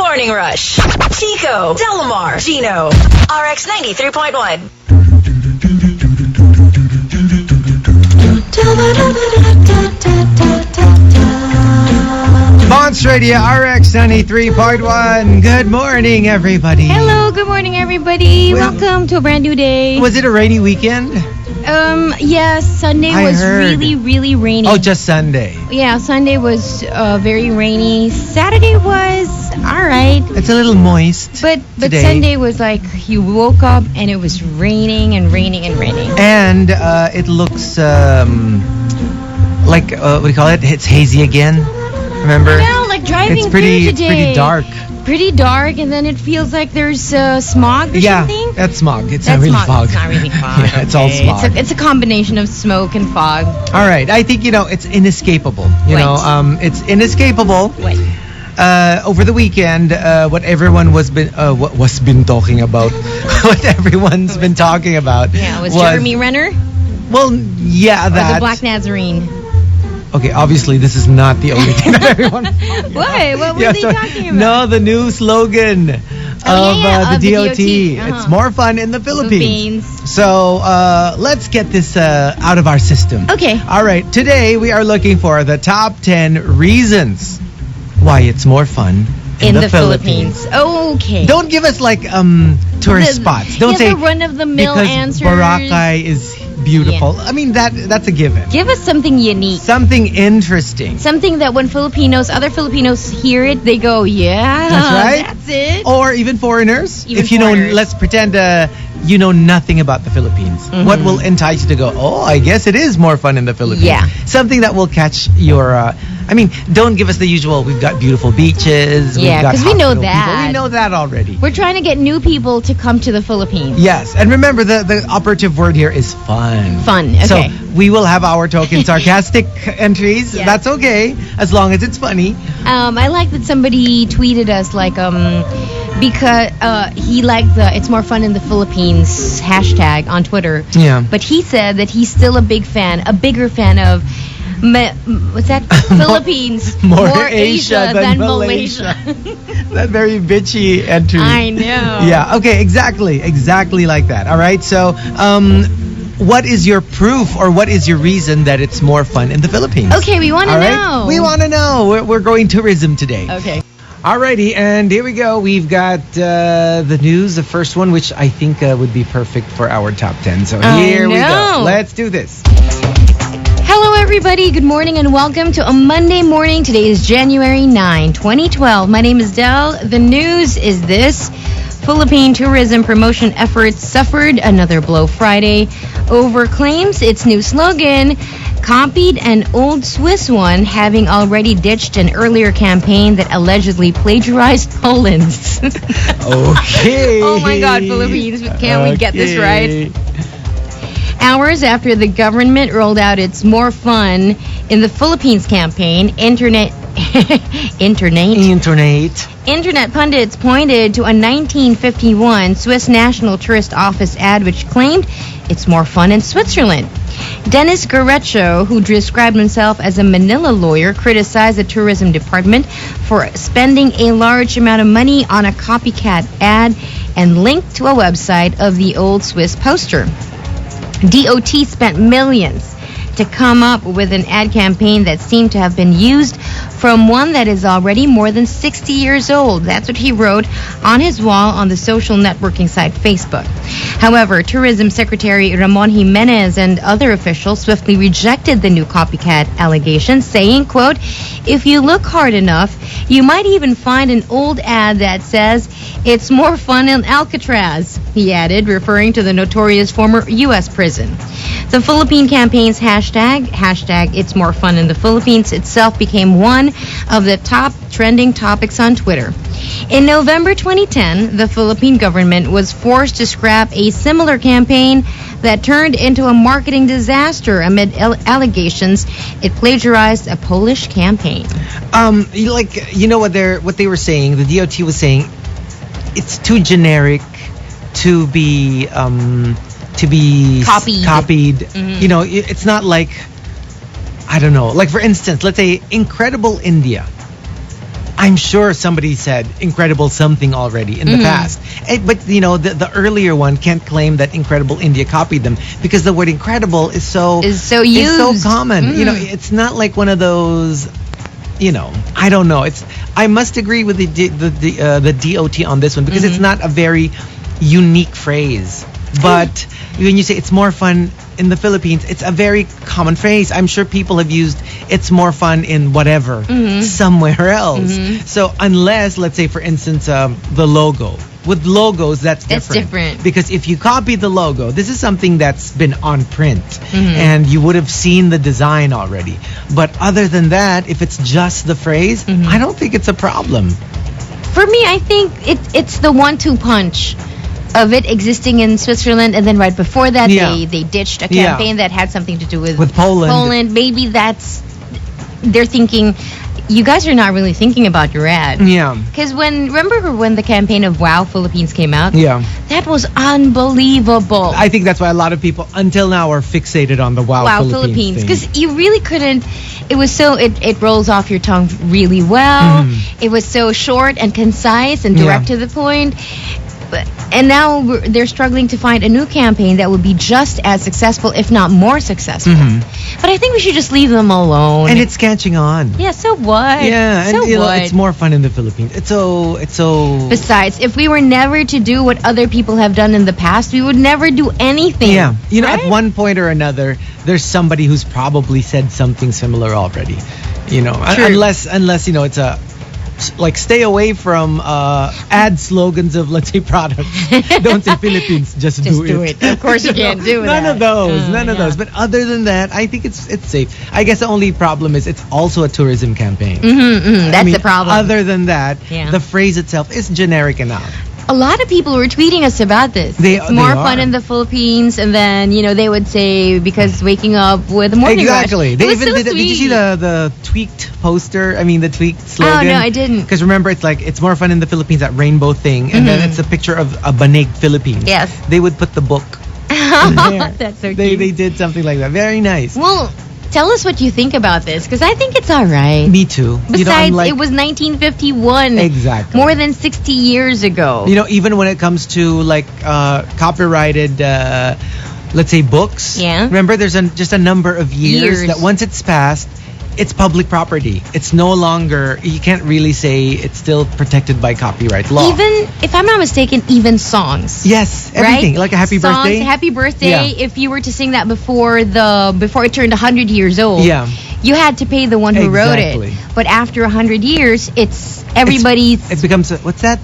Morning Rush. Chico, Delamar, Gino, RX 93.1. Monster Radio RX 93.1. Good morning, everybody. Hello, good morning, everybody. Welcome to a brand new day. Was it a rainy weekend? Yes, Sunday was really, really rainy. Oh, just Sunday. Yeah, Sunday was very rainy. Saturday was alright. It's a little moist. But today. Sunday was like you woke up and it was raining and raining and raining. And it looks like what do you call it? It's hazy again. Remember? Yeah, like driving it's pretty, through today. It's pretty dark. Pretty dark, and then it feels like there's smog or something. Yeah, that's smog. It's that's not really smog. fog. It's not really fog. Yeah, it's all smog. It's a combination of smoke and fog. All right, I think it's inescapable. It's inescapable. Wait. Over the weekend, what everyone was been talking about, what everyone's been talking about. Yeah, was Jeremy Renner? Well, yeah, or that. the Black Nazarene. Okay, obviously this is not the only thing that everyone. Why? What were they talking about? No, the new slogan of the DOT. It's more fun in the Philippines. So let's get this out of our system. Okay. All right. Today we are looking for the top 10 reasons why it's more fun in the Philippines. Okay. Don't give us like tourist spots. Don't say the run-of-the-mill answers. Boracay is beautiful. Yeah. I mean that's a given. Give us something unique. Something interesting. Something that when other Filipinos hear it, they go, yeah, that's right. That's it. Or even foreigners. If let's pretend you know nothing about the Philippines. Mm-hmm. What will entice you to go, oh, I guess it is more fun in the Philippines. Yeah. Something that will catch your... don't give us the usual, we've got beautiful beaches. Yeah, because we know that. People. We know that already. We're trying to get new people to come to the Philippines. Yes, and remember the operative word here is fun. Fun, okay. So we will have our token sarcastic entries. Yes. That's okay, as long as it's funny. I like that somebody tweeted us like because he liked the "It's more fun in the Philippines" hashtag on Twitter. Yeah. But he said that he's still a bigger fan of what's that? Philippines. More Asia than Malaysia. That very bitchy entry. I know. Yeah. Okay. Exactly like that. All right. So, what is your proof or what is your reason that it's more fun in the Philippines? Okay, we want to know. We want to know. We're going tourism today. Okay. Alrighty, and here we go. We've got the news, the first one, which I think would be perfect for our top 10. So here we go. Let's do this. Hello, everybody. Good morning and welcome to a Monday morning. Today is January 9, 2012. My name is Del. The news is this. Philippine tourism promotion efforts suffered another blow Friday over claims its new slogan copied an old Swiss one, having already ditched an earlier campaign that allegedly plagiarized Poland's. Okay. Oh my God, Philippines. Can't we get this right? Hours after the government rolled out its More Fun in the Philippines campaign, Internet pundits pointed to a 1951 Swiss National Tourist Office ad which claimed it's more fun in Switzerland. Dennis Garecho, who described himself as a Manila lawyer, criticized the tourism department for spending a large amount of money on a copycat ad and linked to a website of the old Swiss poster. DOT spent millions to come up with an ad campaign that seemed to have been used from one that is already more than 60 years old. That's what he wrote on his wall on the social networking site Facebook. However, Tourism Secretary Ramon Jimenez and other officials swiftly rejected the new copycat allegations, saying, quote, "If you look hard enough, you might even find an old ad that says, 'It's more fun in Alcatraz,'" he added, referring to the notorious former U.S. prison. The Philippine campaign's hashtag It's More Fun in the Philippines itself became one of the top trending topics on Twitter. In November 2010, the Philippine government was forced to scrap a similar campaign that turned into a marketing disaster amid allegations it plagiarized a Polish campaign. You know what they were saying? The DOT was saying it's too generic to be copied. Mm-hmm. You know, it's not like, I don't know. Like, for instance, let's say Incredible India. I'm sure somebody said incredible something already in the past. But, the earlier one can't claim that Incredible India copied them because the word incredible is so used. Is so common. It's not like one of those, I don't know. I must agree with the DOT on this one because it's not a very unique phrase. But when you say it's more fun in the Philippines, it's a very common phrase. I'm sure people have used it's more fun in whatever, somewhere else. So unless, let's say, for instance, the logo. With logos, that's different. It's different. Because if you copy the logo, this is something that's been on print. And you would have seen the design already. But other than that, if it's just the phrase, I don't think it's a problem. For me, I think it's the 1-2 punch of it existing in Switzerland, and then right before that they ditched a campaign that had something to do with Poland. Maybe they're thinking, you guys are not really thinking about your ad. Yeah. Because remember when the campaign of Wow Philippines came out? Yeah. That was unbelievable. I think that's why a lot of people until now are fixated on the Wow Philippines. Because you really couldn't. It was so it rolls off your tongue really well. It was so short and concise and direct to the point. And now they're struggling to find a new campaign that would be just as successful, if not more successful. But I think we should just leave them alone. And it's catching on. Yeah, so what? Yeah, so and what? It's more fun in the Philippines. It's so. Besides, if we were never to do what other people have done in the past, we would never do anything. Yeah, right? At one point or another, there's somebody who's probably said something similar already. Unless it's a. Like, stay away from ad slogans of, let's say, products. Don't say Philippines, just do it. Of course you can't do that. None of those. But other than that, I think it's safe. I guess the only problem is it's also a tourism campaign. That's the problem. Other than that, the phrase itself is generic enough. A lot of people were tweeting us about this. It's more fun in the Philippines, and then they would say because waking up with the morning rush. Exactly. They even did you see the tweaked poster? I mean the tweaked slogan. Oh no, I didn't. Because remember, it's like it's more fun in the Philippines, that rainbow thing, and then it's a picture of a Banig Philippines. Yes. They would put the book. That's so cute. They did something like that. Very nice. Well, tell us what you think about this, because I think it's all right. Me too. Besides, it was 1951. Exactly. More than 60 years ago. Even when it comes to copyrighted, let's say books. Yeah. Remember, there's just a number of years that once it's passed, it's public property. It's no longer, you can't really say it's still protected by copyright law. Even, if I'm not mistaken, even songs. Yes, everything. Right? Like a happy birthday. Happy birthday. If you were to sing that before it turned 100 years old, you had to pay the one who wrote it. But after 100 years, it's everybody's. It becomes, what's that?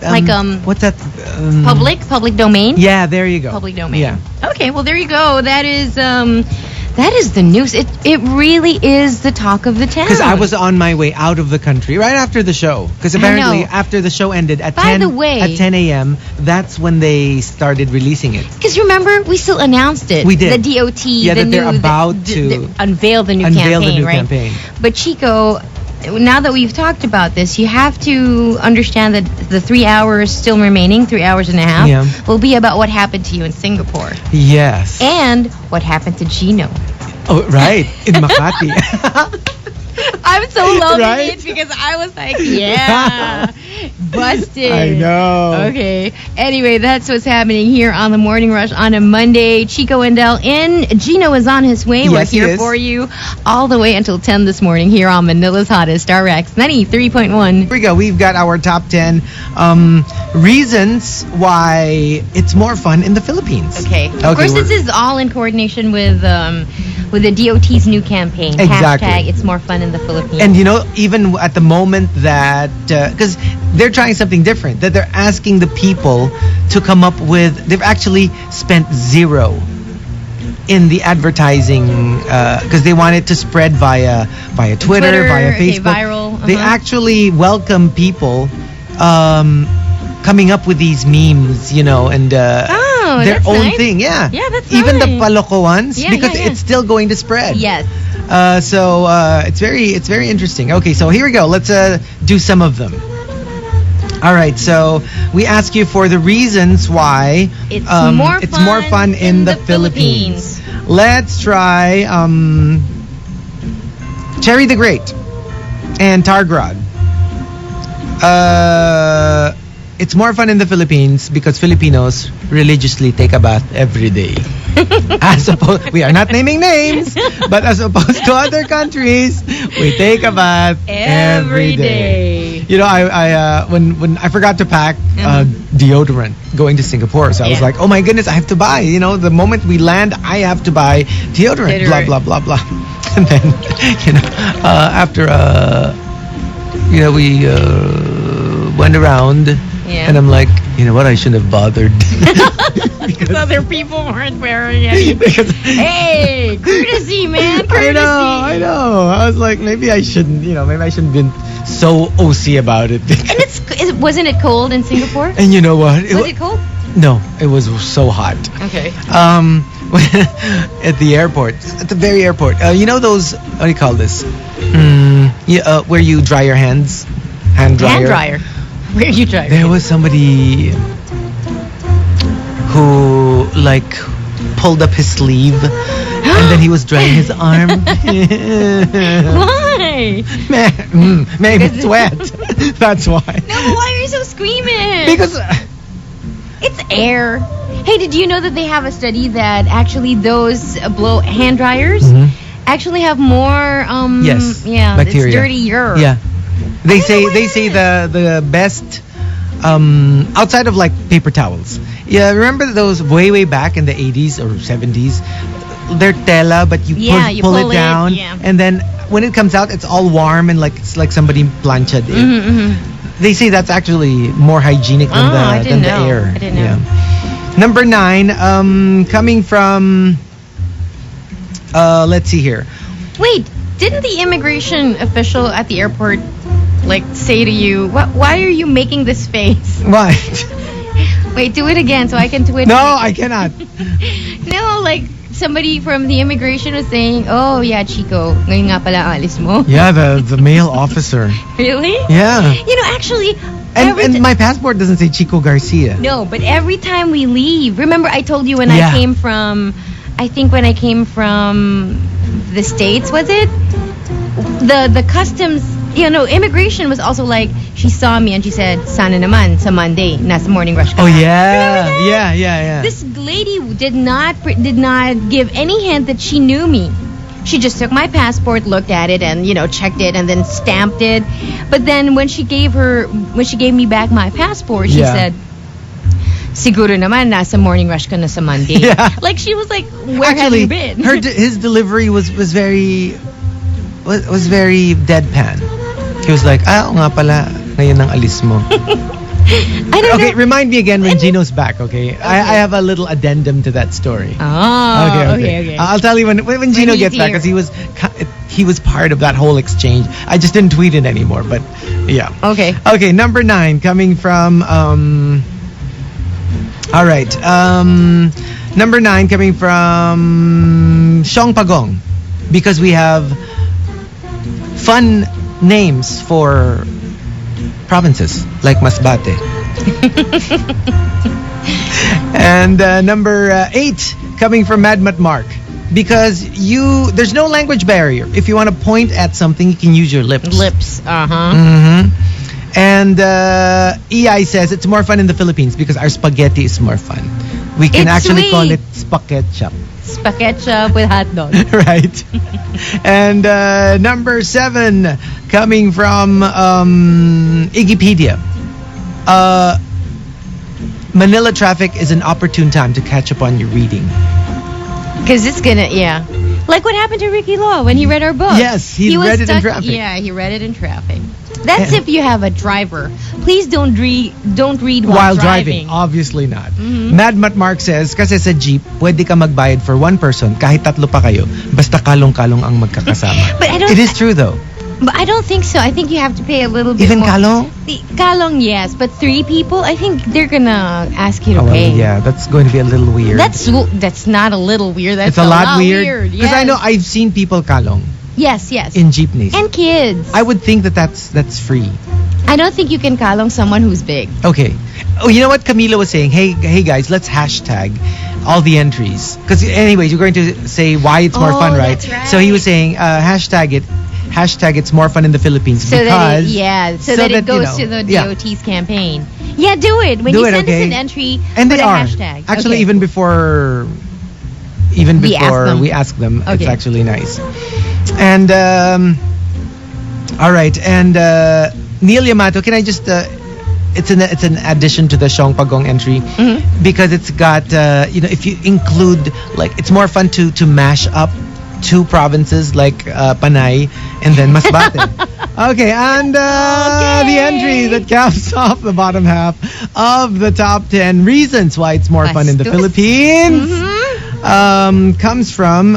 What's that? Public domain? Yeah, there you go. Public domain. Yeah. Okay, well, there you go. That is the news. It really is the talk of the town. Because I was on my way out of the country right after the show. Because apparently after the show ended at 10 a.m., that's when they started releasing it. Because remember, we still announced it. We did. The DOT. That they're about to unveil the new campaign. But Chico, now that we've talked about this, you have to understand that the 3 hours still remaining, 3 hours and a half, will be about what happened to you in Singapore. Yes. And what happened to Gino. Oh, right. In Makati. I'm so loving it because I was like, busted. I know. Okay. Anyway, that's what's happening here on the Morning Rush on a Monday. Chico Wendell in. Gino is on his way. Yes, we're here for you all the way until 10 this morning here on Manila's Hottest, RX 93.1. Here we go. We've got our top 10 reasons why it's more fun in the Philippines. Okay. Of course, this is all in coordination with the DOT's new campaign. Exactly. Hashtag it's more fun in the Philippines. And even at the moment that, because they're trying something different, that they're asking the people to come up with, they've actually spent zero in the advertising, because they want it to spread via Twitter, via Facebook. Viral. They actually welcome people coming up with these memes, and their own thing. Yeah. Yeah, that's even nice. the paloko ones, because it's still going to spread. Yes. So it's very interesting. Okay, so here we go. Let's do some of them. All right, so we ask you for the reasons why it's more fun in the Philippines. Let's try Cherry the Great and Targrad. It's more fun in the Philippines because Filipinos religiously take a bath every day. As opposed, we are not naming names, but as opposed to other countries, we take a bath every day. You know, I when I forgot to pack deodorant going to Singapore, so I was like, oh my goodness, I have to buy. You know, the moment we land, I have to buy deodorant. Blah blah blah blah. And then, you know, after you know, we went around. Yeah. And I'm like, you know what? I shouldn't have bothered. Because other people weren't wearing it. Hey, courtesy, man. Courtesy. I know. I was like, maybe I shouldn't. You know, maybe I shouldn't have been so OC about it. And wasn't it cold in Singapore? And you know what? Was it cold? No, it was so hot. Okay. At the airport, at the very airport. You know those? What do you call this? Where you dry your hands, hand dryer. Hand dryer. Where you dry? There was somebody who like pulled up his sleeve and then he was drying his arm. Why? Maybe it's wet. That's why. No, but why are you so squeamish? Because it's air. Hey, did you know that they have a study that actually those blow hand dryers actually have more yes, yeah, bacteria. It's dirtier. Yeah. They say the best outside of like paper towels. Yeah, remember those way back in the 80s or 70s? They're tela, but you pull it down, and then when it comes out, it's all warm and like it's like somebody planched it. They say that's actually more hygienic than the air. I didn't know. Yeah. Number 9, coming from let's see here. Wait, didn't the immigration official at the airport like say to you, why are you making this face? What? Wait, do it again so I can tweet. No, I cannot. No, like somebody from the immigration was saying, oh yeah, Chico, ngayon nga pala ang alis mo. Yeah, the male officer. Really? Yeah. You know, actually, and my passport doesn't say Chico Garcia. No, but every time we leave, remember I told you when I came from, I think when I came from the States, was it? The customs, you know, immigration was also like, she saw me and she said, sana naman sa Monday, nasa morning rush ka Oh na." yeah. Yeah. This lady did not give any hint that she knew me. She just took my passport, looked at it, and checked it, and then stamped it. But then when she gave me back my passport, she said, "Siguro naman nasa morning rush ka na sa Monday." Yeah. Like she was like, "Where Actually, have you been?" his delivery was very deadpan. He was like, "Ah, oo nga pala, ngayon ang alis mo." I don't Okay, know. remind me again when Gino's back, okay? I have a little addendum to that story. Oh, okay. I'll tell you when Gino he's gets back, here. because he was part of that whole exchange. I just didn't tweet it anymore, but yeah. Okay. Okay, number 9 coming from all right. Number 9 coming from Siong Pagong, because we have fun names for provinces like Masbate. And number 8 coming from Madmat Mark, because there's no language barrier. If you want to point at something, you can use your lips. And EI says it's more fun in the Philippines because our spaghetti is more fun. We can It's actually call sweet. it spaghetti. Spaghetti with hot dog. Right. And number 7 coming from Igipedia. Manila traffic is an opportune time to catch up on your reading. Because it's gonna, like what happened to Ricky Law when he read our book. Yes, he was read it in stuck- traffic. Yeah, he read it in traffic. That's if you have a driver. Please don't read while driving. Obviously not. Madmat Mark says, kasi sa jeep, pwede ka magbayad for one person kahit tatlo pa kayo, basta kalong-kalong ang magkakasama. But I don't. It is true though. But I don't think so. I think you have to pay a little bit Even more. kalong? Kalong, yes, but 3 people, I think they're gonna ask you to Oh, well, pay. yeah, that's going to be a little weird. That's not a little weird. That's It's a lot weird. Because I know I've seen people kalong Yes. in jeepneys. And kids. I would think that's free. I don't think you can kalong someone who's big. Okay. Oh, you know what Camila was saying? Hey guys, let's hashtag all the entries. Because anyways, you're going to say why it's more Oh, fun, right? that's right. So he was saying, hashtag it. hashtag it's more fun in the Philippines So because that it goes to the DOT's campaign. Yeah, do it. When you send us an entry, and put they a are hashtag. actually Okay. even before we ask them, it's Okay. actually nice. And all right, and Neil Yamato, can I just it's an addition to the Siong Pagong entry because it's got if you include like it's more fun to mash up two provinces like Panay and then Masbate. Okay, and the entry that caps off the bottom half of the top 10 reasons why it's more fun in the Bastos. Philippines comes from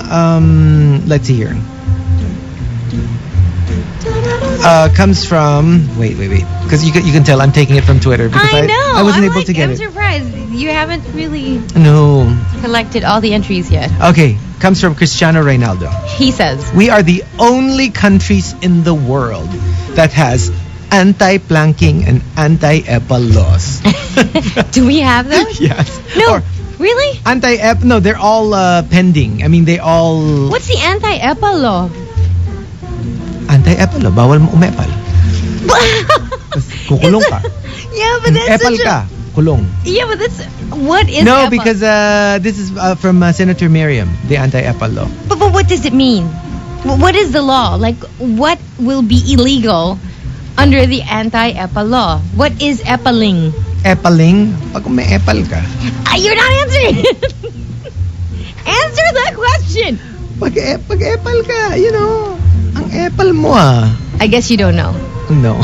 let's see here. Comes from wait because you can tell I'm taking it from Twitter because I know. I wasn't able to get I'm it. surprised you haven't really No. collected all the entries yet. Okay, comes from Cristiano Ronaldo. He says. We are the only countries in the world that has anti-planking and anti-EPA laws. Do we have those? Yes. No. Or Really? anti-EPA, no, they're all pending. I mean, they all... What's the anti-EPA law? Anti-EPA law, bawal mo umepal. Tas kukulong ka. Yeah, but that's Epal such ka, kulong. Yeah, but that's what is No, EPA? because this is from Senator Miriam, the anti-EPA law. But what does it mean? What is the law? Like, what will be illegal under the anti-EPA law? What is epaling? Epaling, pag umeepal ka. You're not answering it. Answer the question. Pag epal ka, ang epal mo I guess you don't know. No.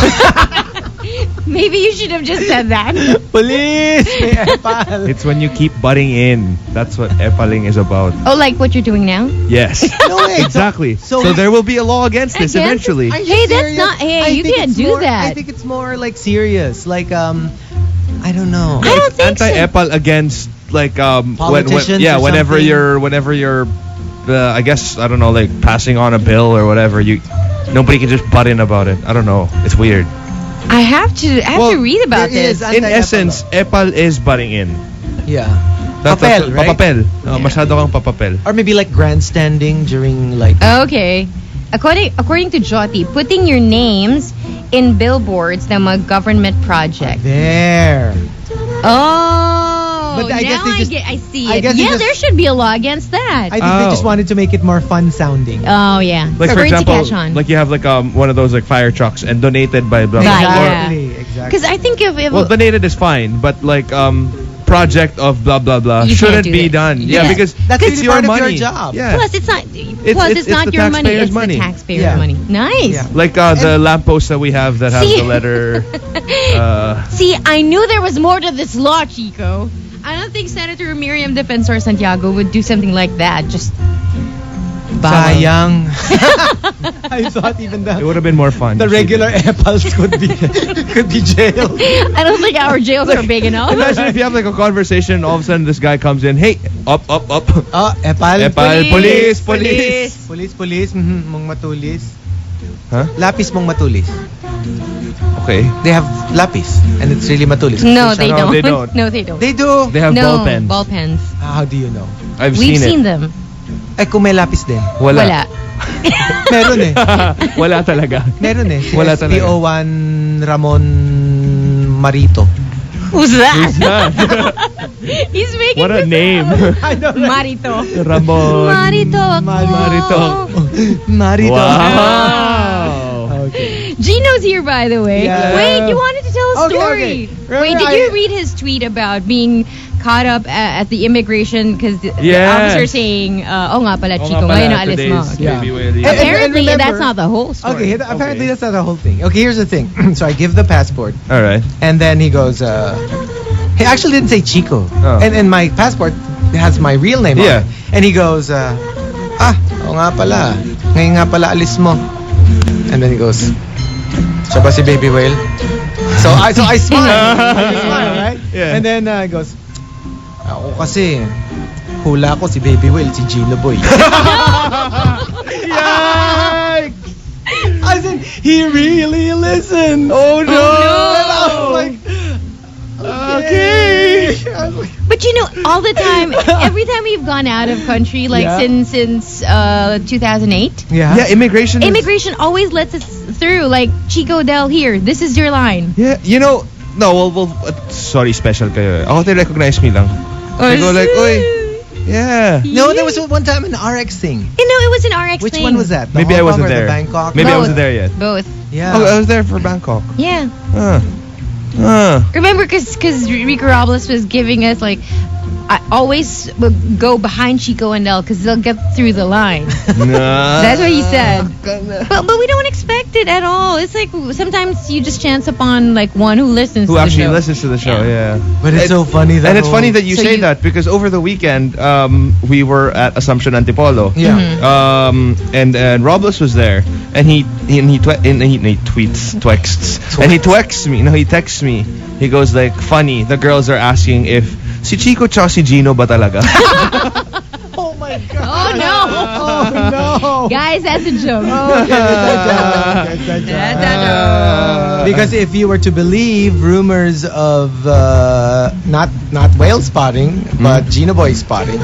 Maybe you should have just said that. Police! May epal. It's when you keep butting in. That's what epaling is about. Oh, like what you're doing now? Yes. No way. Exactly. So- So there will be a law against this Against? eventually. Are you Hey, that's serious? not- hey, I you think can't it's do more- that. I think it's more like serious. Like, I don't know. I don't think so. Anti-epal against like Politicians or whenever something? you're I guess I don't know, like passing on a bill or whatever, nobody can just butt in about it. I don't know. It's weird. I have to read about there this. is In Anti-epal essence, epal is butting in. Yeah. That's Papel, right? Papapel. Masyado kang papapel. Or maybe like grandstanding during like... Okay. According to Jyoti, putting your names in billboards na mga government project. There. Oh, But I guess now they just- I see I it. guess they Yeah, just- there should be a law against that. I think they just wanted to make it more fun sounding. Oh, yeah. Like for Birds to example, catch on. like you have like one of those like fire trucks and donated by blah blah. By, blah. yeah. Exactly. Because I think if Well, donated is fine, but like project of blah blah blah You can't shouldn't do be this. done. Yeah. Yeah, because That's it's really your part of money. your job. Yeah. plus it's not it's not the your money, taxpayer's it's money. the taxpayer's Yeah. money. Nice. Yeah. Like the lamppost that we have that has See? the letter. See, I knew there was more to this law, Chico. I don't think Senator Miriam Defensor Santiago would do something like that. Just Sayang. I thought even It would have been more fun. the regular epals could be jailed. I don't think our jails are big enough. Imagine if you have like a conversation, all of a sudden this guy comes in, hey, up. Oh, epal. Epal, police. Police. Mong matulis. Huh? Lapis mong matulis. Okay. They have lapis, and it's really matulis. No, they No, don't. they don't. No, they don't. They do. They have no, ball pens. ball pens. How do you know? I've We've seen seen it. them. Eh, kung may lapis din. Wala. Meron eh. Wala talaga. Meron eh. Si Wala talaga. SPO1 Ramon Marito. Who's that? That. He's making What a this name. up. I know. Marito. Ramon. Marito. Marito. Marito. Wow. Okay. Gino's here, by the way. Yeah. Wait, you wanted to tell a Okay, story. okay. Remember Wait, did you read his tweet about being caught up at the immigration because the Yes. officer saying, oh nga pala, Oo Chico, nga pala, ngayon naalis mo. today's Yeah. Baby Willie. And Apparently, remember- that's not the whole story. Okay, apparently Okay. that's not the whole thing. Okay, here's the thing. So I give the passport, All right. and then he goes, he actually didn't say Chico. Oh. And my passport has my real name Yeah. on it. And he goes, oo nga pala. Ngayon nga pala alis mo. And then he goes, siya ba si Baby Whale? So I smile. I just smile, right? Yeah. And then he goes, ako kasi, hula ko si Baby Whale, si Gino Boy. Yikes! As in, he really listened. Oh no! And I was like, Okay. But you know, all the time, every time we've gone out of country, like since 2008, Yeah, immigration always lets us through. Like, Chico Del, here, this is your line. Yeah, you know, no, well, sorry, special kayo. Ako, they recognize me lang. They go like, oy. Yeah. No, there was one time an RX thing. You know, it was an RX Which thing. one was that? The Maybe I Hong Kong wasn't or the there. Bangkok? Maybe I Both. wasn't there yet. Both. Yeah. Oh, I was there for Bangkok. Yeah. Uh. Remember, because Rico Robles was giving us, like, I always would go behind Chico and Del because they'll get through the line. That's what he said. But we don't expect it at all. It's like sometimes you just chance upon like one who listens Who to actually the show. listens to the show, yeah. But it's so funny that. And it's funny that you So say you- that because over the weekend, we were at Assumption Antipolo. Yeah. And Robles was there, and he tweets, and he texts me. No, he texts me. He goes like, "Funny, the girls are asking if si Chico tsaka si Gino ba talaga?" Oh my God. Oh no! Oh no. Guys, that's a joke. That's a joke. Because if you were to believe rumors of not whale spotting, but Gino Boy spotting,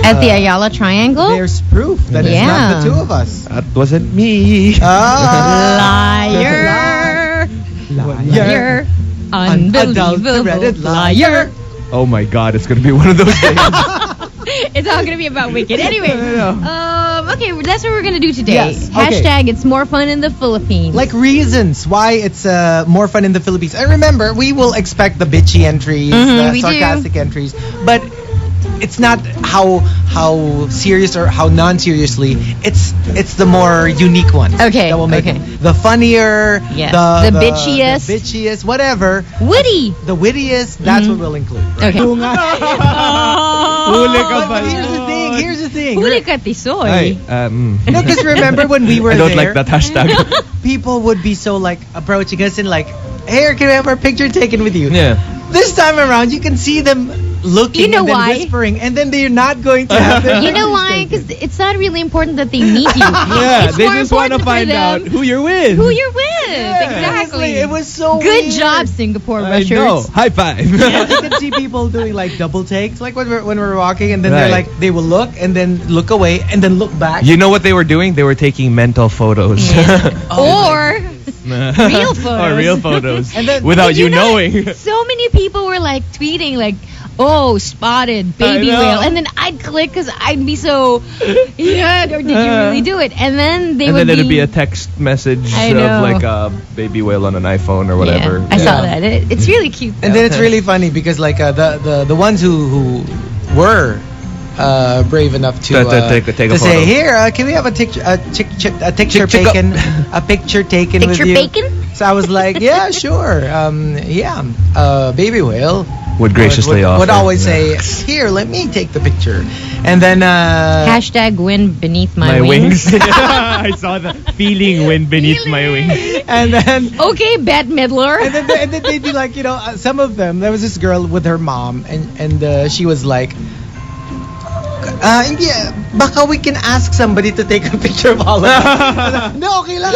At the Ayala Triangle? there's proof that it's not the two of us. That wasn't me. Liar! Liar! Unbelievable liar! Oh my God, it's gonna be one of those days. It's all gonna be about Wicked. Anyway, okay, that's what we're gonna do today. Yes, okay. Hashtag it's more fun in the Philippines. Like reasons why it's more fun in the Philippines. And remember, we will expect the bitchy entries, the we do. sarcastic entries, but it's not how serious or how non-seriously. It's the more unique ones. Okay, that will make okay. it the funnier, Yes. the bitchiest. the bitchiest, whatever. Witty! The wittiest. That's what we'll include. Right? Okay. Huli ka But ba? here's the thing. Huli ka, tisoy. Ay, No, because remember when we were I don't there, like that hashtag. people would be so like approaching us and like, "Hey, can we have our picture taken with you?" Yeah. This time around, you can see them looking You know and then why? whispering, and then they're not going to have their You know pictures why? taken. Because it's not really important that they meet you. Yeah, It's they more just want to important for find out them who you're with. who you're with. Honestly, Exactly. it was so Good weird. job, Singapore I Rushers. know. High five. You can see people doing like double takes, like when we're walking, and then they're Right. like, they will look and then look away and then look back. You know what they were doing? They were taking mental photos. Or real photos. Or real photos. And then- without you know, knowing. So many people were like tweeting like, "Oh, spotted baby I know. whale," and then I'd click because I'd be so, yeah, or did you really do it? And then they And would then it'd be a text message I of know. like a baby whale on an iPhone or whatever. Yeah, I saw that. It's really cute. And though. then it's really funny because like the ones who were brave enough to take a to photo. say, "Here, can we have a picture Chick- taken a picture taken with Picture you?" bacon? So I was like, "Yeah, sure. Baby whale Would graciously offer. would always Yeah. say, "Here, let me take the picture." And then Hashtag wind beneath my, My wings. I saw the feeling wind beneath my wings. and then Okay, Bette Midler. and then they'd be like, some of them. There was this girl with her mom, and she was like, "Hindi, baka we can ask somebody to take a picture of all of us." No, okay lang.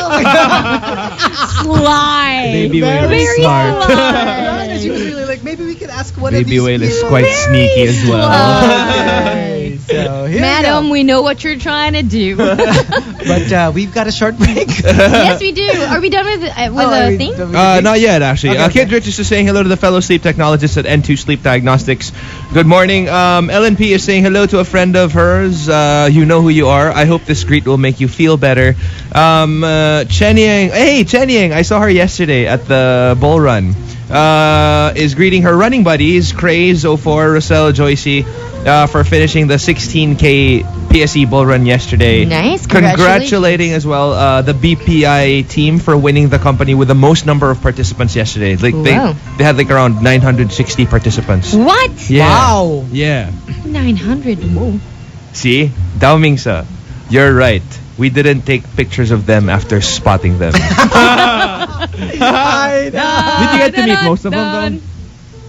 Sly. Baby whale is Very smart. sly. And she was really like, maybe we could ask one of Baby these whale is people. quite sneaky as well. Okay, so here Madam, we we know what you're trying to do. go. But we've got a short break. Yes, we do. Are we done with the thing? Not yet, actually. Okay, Kid Rich is just saying hello to the fellow sleep technologists at N2 Sleep Diagnostics. Good morning. LNP is saying hello to a friend of hers. You know who you are. I hope this greet will make you feel better. Chen Yang. Hey, Chen Yang. I saw her yesterday at the bull run. Is greeting her running buddies, Craze, 04, Roselle, Joycey, for finishing the 16K PSE bull run yesterday. Nice. Congratulating as well the BPI team for winning the company with the most number of participants yesterday. Like Wow. they had like around 960 participants. What? Yeah. Wow. Yeah. 900. Whoa. See? Dao Mingsa, you're right. We didn't take pictures of them after spotting them. Did you get to meet most of them though?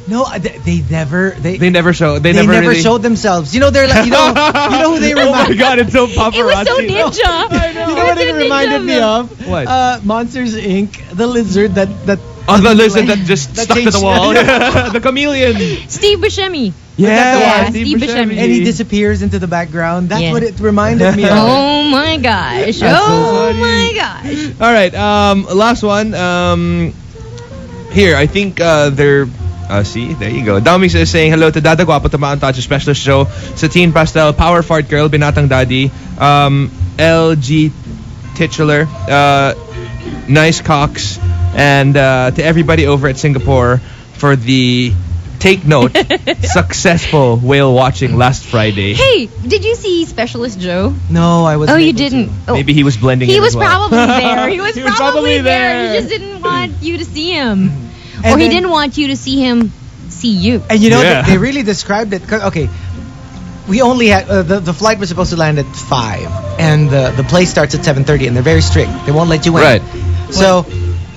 No, they never. They never show. They They never never really showed themselves. They're like, you know who they Oh my remind. god, it's so It was paparazzi. so ninja. You know what it reminded me of? What? Monsters Inc. The lizard that Oh, the lizard that just That stuck to the changed- wall. The chameleon. Steve Buscemi. Yeah, Steve Buscemi. And he disappears into the background. That's Yeah. what it reminded me of. Oh my gosh. That's so Oh funny. my gosh. All right. Last one. Here, I think they're. See, there you go. Dami is saying hello to Dada Guapo Tamaan Touch Specialist Show. Sa Teen Pastel, Power Fart Girl, Binatang Daddy, LG Titular, Nice Cox, and to everybody over at Singapore for the take note successful whale watching last Friday. Hey, did you see Specialist Joe? No, I wasn't. Oh, you able to. didn't. Oh. Maybe he was blending He in was as well. probably there. He was, He was probably probably there. there. He just didn't want you to see him. And Or he then- didn't want you to see him see you. And you know, Yeah. they really described it. 'Cause, okay, we only had the flight was supposed to land at 5, and the play starts at 7:30, and they're very strict. They won't let you in. Right. So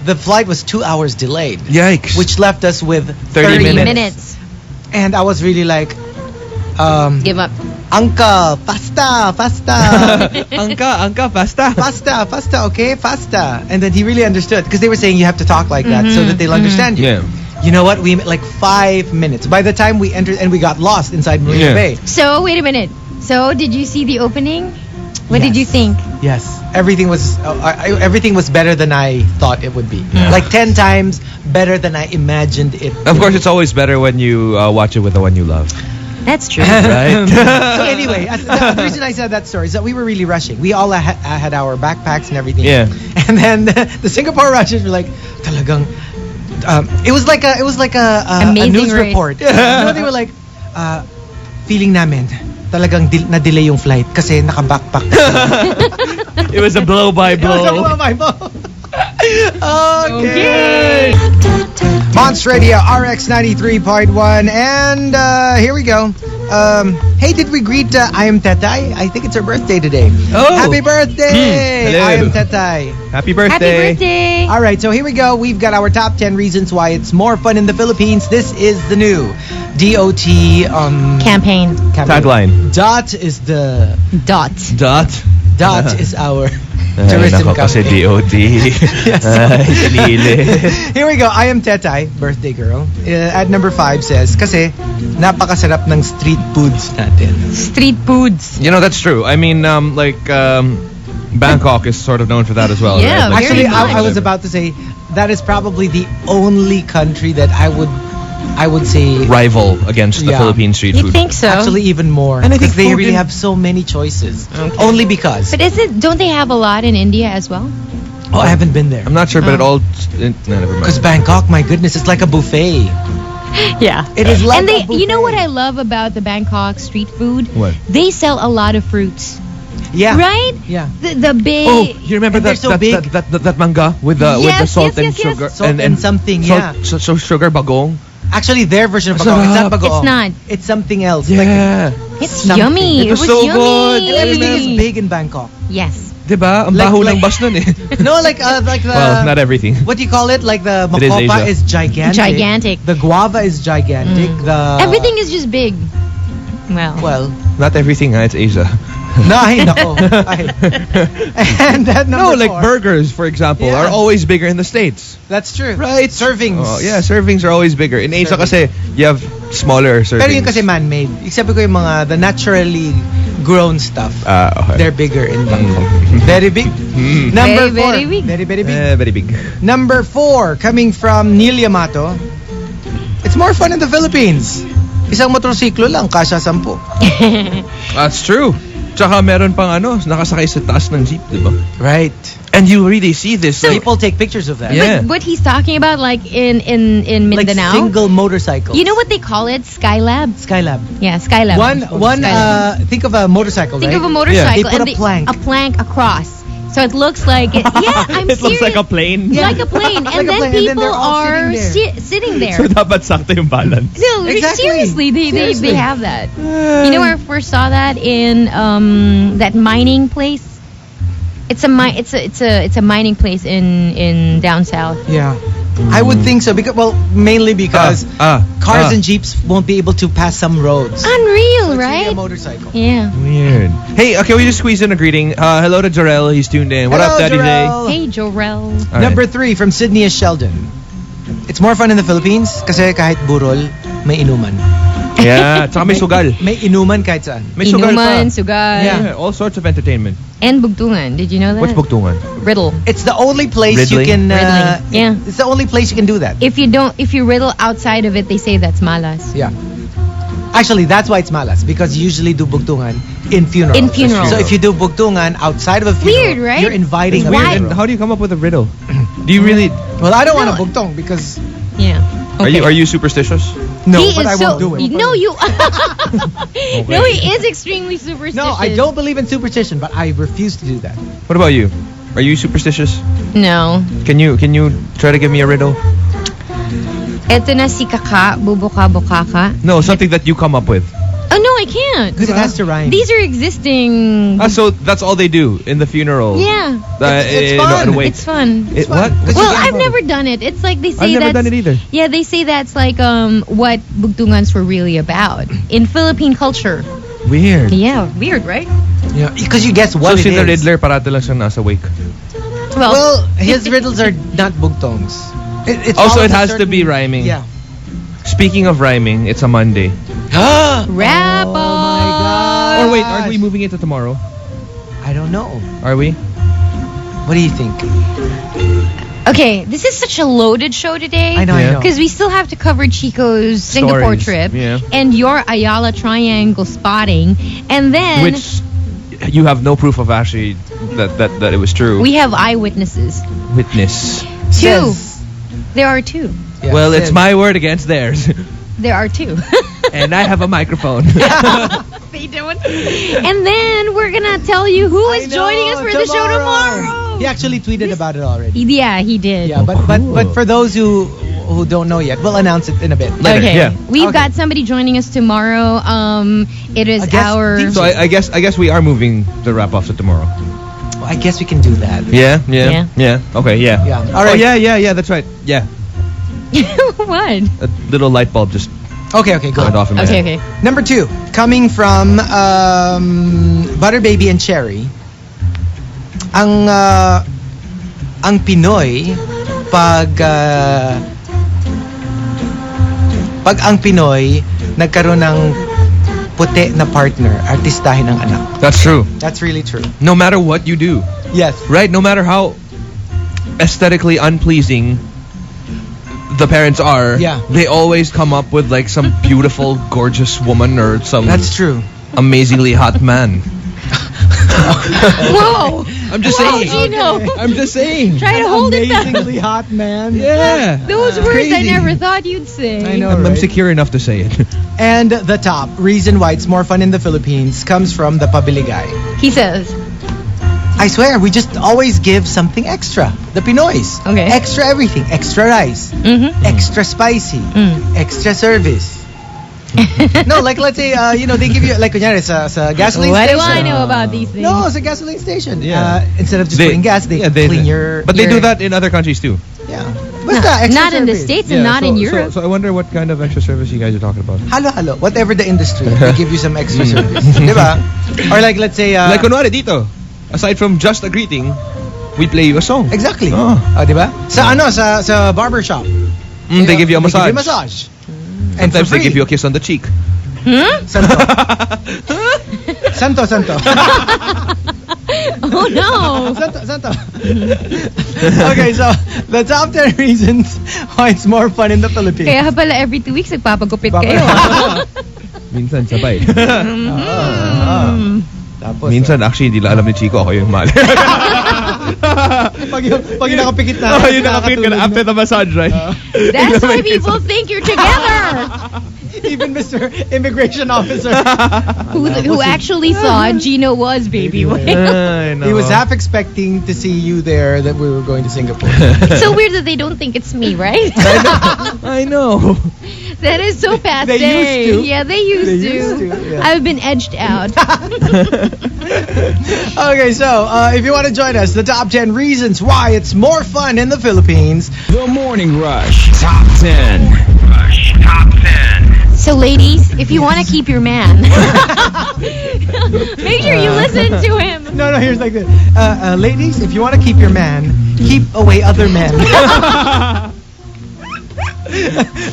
the flight was 2 hours delayed, Yikes. which left us with 30 30 minutes. minutes. And I was really like, Give up. Uncle, pasta, pasta. Angka, basta. Fasta, okay, fasta. And then he really understood because they were saying you have to talk like that so that they'll understand you. Yeah. You know what? We like 5 minutes. By the time we entered and we got lost inside Marina Yeah. Bay. So, wait a minute. So, did you see the opening? What did Yes. you think? Yes, everything was better than I thought it would be. Yeah. Like 10 times better than I imagined it. Of course, it's always better when you watch it with the one you love. That's true. Right? So anyway, the reason I said that story is that we were really rushing. We all had our backpacks and everything. Yeah. And then the Singapore Rushers were like, talagang. It was like a Amazing news race. report. You know, they were like, feeling namin talagang na-delay yung flight kasi naka-backpack. It was a blow by It was a blow. blow by blow. Okay. Monster Radio RX 93.1, and here we go. Hey, did we greet I am Tetay? I think it's her birthday today. Oh. Happy birthday! Hello. I am Tetay. Happy birthday. Happy birthday. All right, so here we go. We've got our top 10 reasons why it's more fun in the Philippines. This is the new DOT Campaign. Tagline. Dot is the Dot. is our Ay, tourism nako, kasi company. DOT. Ay, dalili. Here we go. I am Tetay, birthday girl. At number 5 says, kasi napakasarap ng street foods natin. Street foods. You know, that's true. I mean, Bangkok is sort of known for that as well. Yeah, right? Like, Actually, much. I was about to say, that is probably the only country that I would say rival against the Yeah. Philippine street You food. think so? actually even more. And I think Because they food really in- have so many choices. Only because. But don't they have a lot in India as well? Oh, I haven't been there. I'm not sure, but it Oh. all. No, never mind. Because Bangkok, my goodness, it's like a buffet. Yeah. It is like And a buffet. you know what I love about the Bangkok street food? What? They sell a lot of fruits. Yeah. Right? Yeah. The big. Oh, you remember And they're that so big. that manga with the Yes, salt yes, and yes, yes. sugar Salt and something, salt, so sugar bagong. Actually, their version of bagoong. It's not Sarap. bagoong. It's not. It's something else. Yeah. It's something. yummy. It was was so yummy. good. And everything is big in Bangkok. Yes. Diba? Ang Like- baho like- ng bus nun eh. No, like the. Well, not everything. What do you call it? Like the It is makopa Asia. is gigantic. Gigantic. The guava is gigantic. The Everything is just big. Well, Not everything, it's Asia. no, I know. And that No, number like 4, burgers, for example, Yeah. are always bigger in the States. That's true. Right. Servings. Oh, yeah, servings are always bigger. In Asia Servings. kasi, you have smaller servings. Pero yun kasi man-made. Except ko yung mga the naturally grown stuff. Okay. They're bigger in Bangkok. Very big. Number Very, 4. very big. Very, very big. Very big. Number 4, coming from Neil Yamato. It's more fun in the Philippines. Isang motorsiklo lang, kasya 10. That's true. Tsaka meron pang nakasakay sa taas ng jeep, di ba? Right. And you really see this. like, People take pictures of that. Yeah. But what he's talking about, like in Like Mindanao, single motorcycles. you know what they call it? Skylab. Skylab. Yeah, Skylab. One. Skylab. Think of a motorcycle, Think right? of a motorcycle They put and a plank. a plank across. So it looks like it. Yeah, I'm It looks like a serious. plane. Yeah. Like a plane, Like and a then plane, and then people they're all are sitting there. sitting So there. dapat sakto yung balance. No, Exactly. seriously, they Seriously. have that. You know where I first saw that in that mining place. It's a mining place in down south. Yeah. I would think so because mainly because cars and jeeps won't be able to pass some roads. Unreal, It's really right? a motorcycle. Yeah. Weird. Hey, can we just squeeze in a greeting? Hello to Jarrell. He's tuned in. What Hello, up, Daddy J? Jarrell. Hey, Jorel. All right. Number 3 from Sydney is Sheldon. It's more fun in the Philippines kasi kahit burol, may inuman. Yeah, tsaka may sugal. May inuman kahit saan. May sugal Inuman, pa. sugal, Yeah, all sorts of entertainment. and bugtungan. Did you know that? What's bugtungan? Riddle. It's the only place you Riddling? can. Riddling. Yeah. It's the only place you can do that. If you riddle outside of it, they say that's malas. Yeah. Actually, that's why it's malas, because you usually do bugtungan in funerals. In funerals. So if you do bugtungan outside of a funeral, Weird, right? you're inviting It's a weird. funeral. And how do you come up with a riddle? Do you really? Well, I don't want No. a bugtong because Yeah. Are you superstitious? no, He but is I so, won't do it. No, you. No, he is extremely superstitious. No, I don't believe in superstition, but I refuse to do that. What about you? Are you superstitious? No. Can you try to give me a riddle? Eto na si kaka, bubuka-buka ka. No, something that you come up with. Oh, no, I can't. Because it has to rhyme. These are existing. So that's all they do in the funeral. Yeah. It's fun. Wait. It's fun. It, what? It's Well, fun. I've never done it. It's like they say I've never that's... done it either. Yeah, they say that's like what bugtungans were really about. In Philippine culture. Weird. Yeah, weird, right? Yeah, because you guess what So it si the is. Riddler parati lang siyang nasa wake. Well, his riddles are not bugtongs. It's Also, always it a has to certain- be rhyming. Yeah. Speaking of rhyming, it's a Monday. Wrap Oh my god. Or wait, aren't we moving it to tomorrow? I don't know. Are we? What do you think? Okay, this is such a loaded show today. I know, Yeah. I know. Because we still have to cover Chico's Singapore Stories, trip yeah. and your Ayala Triangle spotting, and then Which you have no proof of actually that it was true. we have eyewitnesses. Witness. Two. Says- There are two. Yeah, Well, it's says- my word against theirs. There are two. And I have a microphone. They don't. And then we're gonna tell you who I is joining us know, for the show tomorrow. He actually tweeted about it already. Yeah, he did. Yeah, but for those who don't know yet, we'll announce it in a bit. Later, Okay. yeah. We've Okay. got somebody joining us tomorrow. It is A guest our DJ. So I guess we are moving the wrap off to tomorrow. Well, I guess we can do that. Yeah. Okay, yeah. Yeah. All All right. right. Yeah. That's right. Yeah. what? A little light bulb just Okay, go. went off in my Okay, head. okay. Number 2, coming from Butter Baby and Cherry. Ang Pinoy pag ang Pinoy nagkaroon ng puti na partner, artistahin ang anak. That's true. That's really true. No matter what you do, Yes. right? No matter how aesthetically unpleasing the parents are, Yeah. they always come up with like some beautiful, gorgeous woman or some That's true. amazingly hot man. Whoa! I'm just Whoa, saying. Gino! I'm just saying. Try to hold it down. Amazingly hot man. Yeah. Those words I Crazy. never thought you'd say. I know. I'm right? secure enough to say it. And the top reason why it's more fun in the Philippines comes from the Pabiligay. He says. I swear, we just always give something extra. The Pinoys. Okay. Extra everything. Extra rice. Mm-hmm. Extra spicy. Extra service. No, like let's say, they give you, like, kunyari, sa gasoline What do station. I know about these things? No, it's a gasoline station. Yeah. Instead of just putting gas, they clean your... But they your- do that in other countries too. Yeah. No, Basta, extra not in the service. States and not in Europe. So I wonder what kind of extra service you guys are talking about. Halo. Whatever the industry, they give you some extra service. Diba? Or like, let's say... Like kunwari dito, aside from just a greeting, we play you a song. Exactly. Oh. Diba? Sa barbershop. They give you a They massage. give you a massage. And Sometimes for they give free. you a kiss on the cheek. Santo. Santo. Oh no! Santo. Okay, so the top 10 reasons why it's more fun in the Philippines. Kaya pala every 2 weeks nagpapagupit Papa- kayo. Minsan sabay. Tapos, Minsan actually hindi lang alam ni Chico ako yung mal. pag yung nakapikit na. Oh, yung nakapit ka na after the massage, right? That's why people think you're together. Even Mr. Immigration Officer. Who actually thought Gino was baby whale. I know. He was half expecting to see you there that we were going to Singapore. It's so weird that they don't think it's me, right? I know. That is so passe. They used to. Yeah, they used They to. used to, yeah. I've been edged out. Okay, so if you want to join us, the top 10 reasons why it's more fun in the Philippines. The Morning Rush Top 10. Rush Top 10. So, ladies, if you want to keep your man, make sure you listen to him. No, here's like this. Ladies, if you want to keep your man, keep away other men.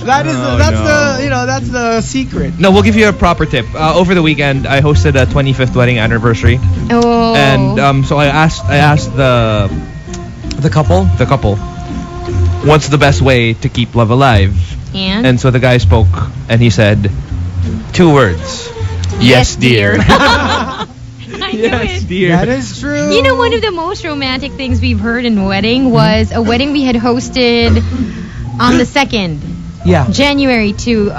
That's the secret. No, we'll give you a proper tip. Over the weekend, I hosted a 25th wedding anniversary, Oh. and so I asked the couple, what's the best way to keep love alive? And so the guy spoke, and he said 2 words. Yes, dear. I knew it. Dear. That is true. You know, one of the most romantic things we've heard in wedding was a wedding we had hosted on the 2nd. Yeah. January too.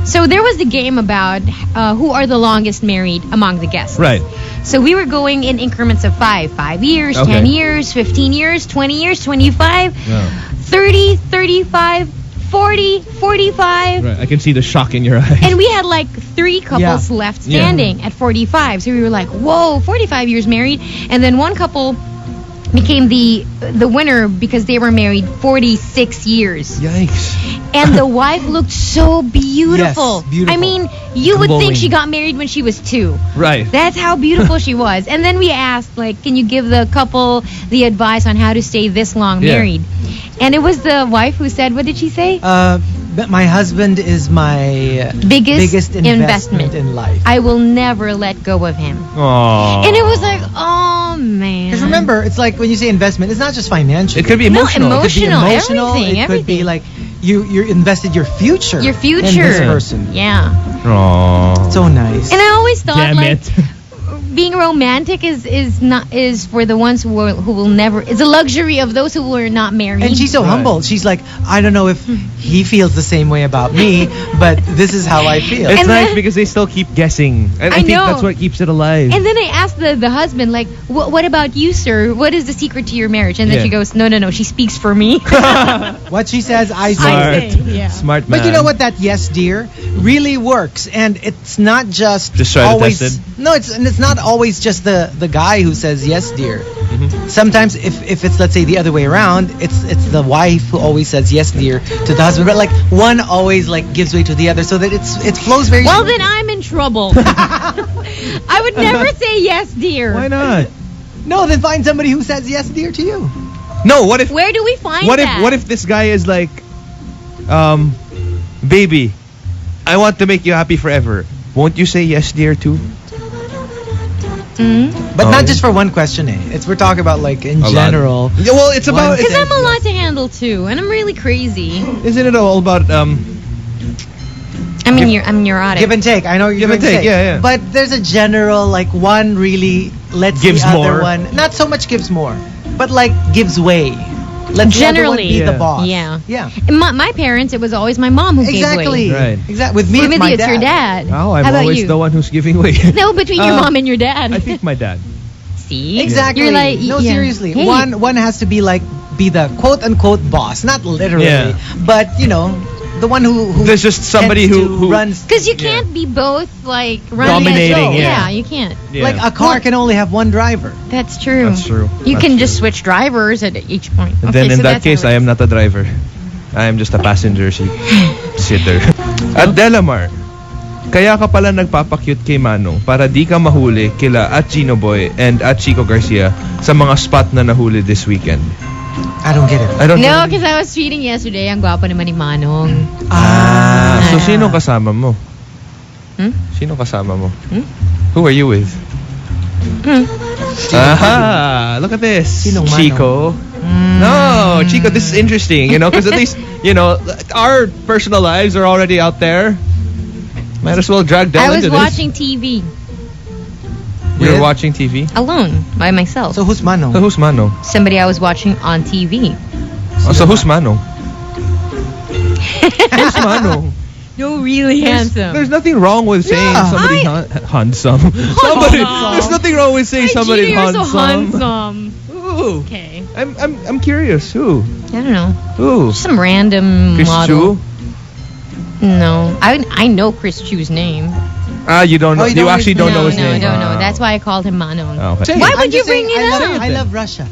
So there was the game about who are the longest married among the guests. Right. So we were going in increments of 5 years, Okay. 10 years, 15 years, 20 years, 25, 30, 35, 40, 45. Right. I can see the shock in your eyes. And we had like 3 couples left standing at 45. So we were like, whoa, 45 years married. And then one couple became the winner because they were married 46 years. Yikes. And the wife looked so beautiful. Yes, beautiful. I mean, you would Glowing. think she got married when she was 2. Right. That's how beautiful she was. And then we asked, like, can you give the couple the advice on how to stay this long married? And it was the wife who said, what did she say? But my husband is my Biggest investment in life. I will never let go of him. Aww. And it was like, oh, man. Because remember, it's like when you say investment, it's not just financial. It could be No, emotional. It could be emotional, emotional. everything, It could be everything. like you invested your future. Your future. in this person. Yeah. Aww. So nice. And I always thought, Damn like, it. being romantic is for the ones who will never. It's a luxury of those who were not married. And she's so Right. humble. She's like, I don't know if he feels the same way about me, but this is how I feel. It's And nice then- because they still keep guessing. And I I think know. that's what keeps it alive. And then I asked the husband, like, what about you, sir? What is the secret to your marriage? And then Yeah. she goes, no, she speaks for me. What she says, I say. Smart. I say, yeah. Smart man. But you know what? That yes, dear, really works, and it's not just Just try to always. test it? No, it's not always just the guy who says yes, dear. Mm-hmm. Sometimes if it's, let's say, the other way around, it's the wife who always says yes, dear to the husband. But like one always like gives way to the other, so that it flows very. Well, then I'm in trouble. I would never say yes, dear. Why not? No, then find somebody who says yes, dear to you. No, what if Where do we find what that? if this guy is like baby, I want to make you happy forever. Won't you say yes, dear, too? But Oh. not just for one question, eh? We're talking about like in A lot. general. Yeah, well, it's about... Because I'm a lot to handle too, and I'm really crazy. Isn't it all about... I'm neurotic. Give and take. I know what you're Give and going to take, say. yeah, yeah. But there's a general, like, one really lets Gives the other more. one... Not so much gives more, but, like, gives way. Lets the other one Generally. be the Yeah. boss. Yeah. Yeah. My parents, it was always my mom who Exactly. gave way. Right. Exactly. With me, With it's my you, it's dad. your dad. Oh, I'm How about always you? the one who's giving way. No, between your Uh, mom and your dad. I think my dad. See? Exactly. You're like, no, yeah. seriously. Hey. One has to be, like, be the quote-unquote boss. Not literally. Yeah. But, you know, the one who There's just somebody tends who to runs... Because you can't be both, like, running Dominating, the show. yeah. You can't. Yeah. Like, a car can only have one driver. That's true. That's true. You That's can true. just switch drivers at each point. And Okay, then in so that that's case, how I it am not a driver. I am just a passenger seat sitter. At Delamar, kaya ka pala nagpapakyut kay Manong para di ka mahuli kila at Gino Boy and at Chico Garcia sa mga spot na nahuli this weekend. I don't get it. I don't No, know. because I was tweeting yesterday, ang gwapo naman ni Manong. So Ah. sino kasama mo? Hmm? Sino kasama mo? Hmm? Who are you with? Hmm. Aha! Look at this. Sinong Manong? Chico. No, Chico, this is interesting, you know, because at least, you know, our personal lives are already out there. Might as well drag Del I was into this. watching TV You're With? watching TV? alone by myself. So who's Mano? So who's Mano? Somebody I was watching on TV. Oh, so who's Mano? Who's Mano? No, really handsome. There's nothing wrong with saying Yeah. somebody's handsome. Somebody, there's nothing wrong with saying somebody's You're so handsome. handsome. Who? Okay. I'm curious. Who? I don't know. Who? Some random Chris model. Chu? No. I know Chris Chu's name. Ah, you don't know. Oh, you you don't actually know don't no, know his no, name. I don't know. Ah. That's why I called him Manon. Oh, okay. Why I'm would you just saying, bring it up? I love Russia.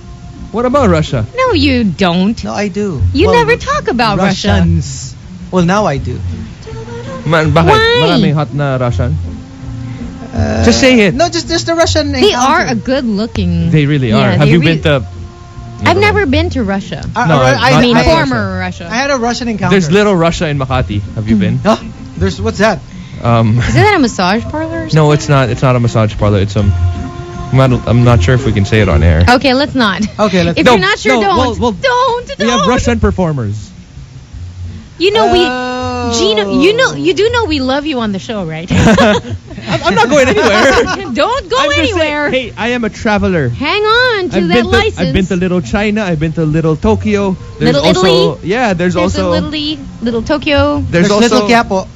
What about Russia? No, you don't. No, I do. You Well, never talk about Russia. Russians. Well, now I do. Bakit? Why? Maraming hot na Russian? Just say it. No, just the Russian. They are a encounter. good looking. They really are. Yeah, Have they you really- been to I've never been to Russia. I I mean, not former Russia. I had a Russian encounter. There's Little Russia in Makati. Have you been? Huh? There's what's that? Isn't that a massage parlor? Or No, it's not. It's not a massage parlor. It's I'm not sure if we can say it on air. Okay, let's not. Okay, let's. If No, you're not sure, no, don't. well, Don't. We have Russian performers. You know Oh. Gino. You do know we love you on the show, right? I'm not going anywhere. Don't go I'm just anywhere. saying, hey, I am a traveler. Hang on to that license. I've been to Little China. I've been to Little Tokyo. There's Little also, Italy. Yeah, there's also Little Tokyo. there's also Little Quiapo.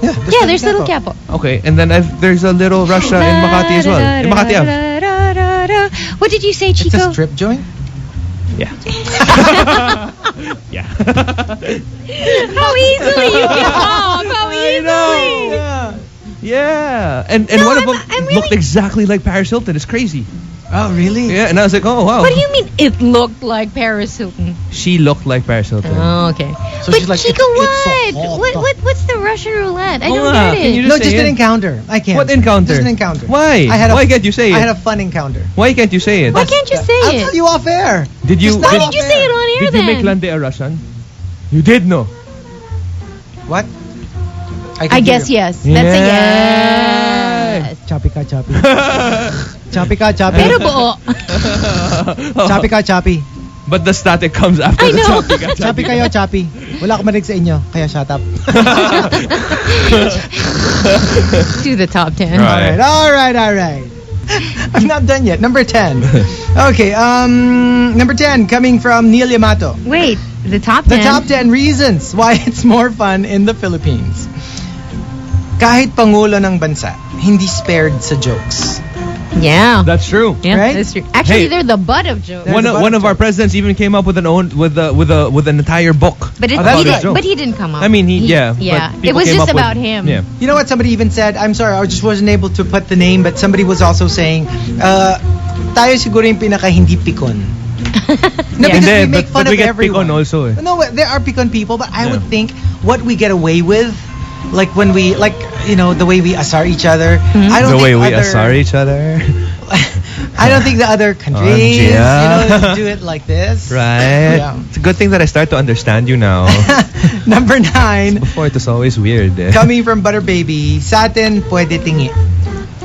Yeah, there's Little Quiapo. Okay, and then there's a Little Russia in Makati as well. In Makati Ave. What did you say, It's Chico? a strip joint. Yeah. Yeah. How easily you can talk. How easily. Yeah. Yeah. And No, one of I'm- them I'm really- looked exactly like Paris Hilton. It's crazy. Oh, really? Yeah, and I was like, oh wow. What do you mean it looked like Paris Hilton? She looked like Paris Hilton. Oh, okay. So but she's like, Chico, it's so what? hot. What's the Russian roulette? I Oh, don't yeah. get Can you it. No, say just it? an encounter. I can't. What encounter? Just an encounter. Why? Why can't you say it? I had a fun encounter. Why can't you say it? Why can't you say I'll it? tell you off air. Did you? Just Why not did you off say air. it on air Did you make then? Lande a Russian? You did, no? What? I guess yes. That's a yes. Choppy ka choppy. Choppy ka choppy. Pero buo. Choppy ka choppy. But the static comes after I the know. choppy. Choppy kayo choppy. Wala akong marinig sa inyo, kaya shut up. To the top 10. Right. All right. I'm not done yet. Number 10. Okay, number 10 coming from Neil Yamato. Wait, the top The 10? top 10 reasons why it's more fun in the Philippines. Kahit pangulo ng bansa, hindi spared sa jokes. Yeah. That's true. Yeah, right? that's true. Actually, Hey. they're the butt of jokes. They're One the of, butt one of of our jokes. presidents even came up with an entire book. But, Oh, that's he good. did, but he didn't come up. I mean, Yeah. but It people was came just up with- about him. Yeah. You know what somebody even said? I'm sorry, I just wasn't able to put the name, but somebody was also saying, tayo siguro yung pinaka hindi pikon. No, Yeah. because Hindi, we make fun but we of get everyone. pikon also eh. No, there are pikon people, but I Yeah. would think what we get away with, like when we, like, you know, the way we asar each other. I don't The think way we other, asar each other. I don't think the other countries, you yeah. know, do it like this. Right. Yeah. It's a good thing that I start to understand you now. Number 9, Before it was always weird. Eh. coming from Butter Baby, sa atin pwede tingi.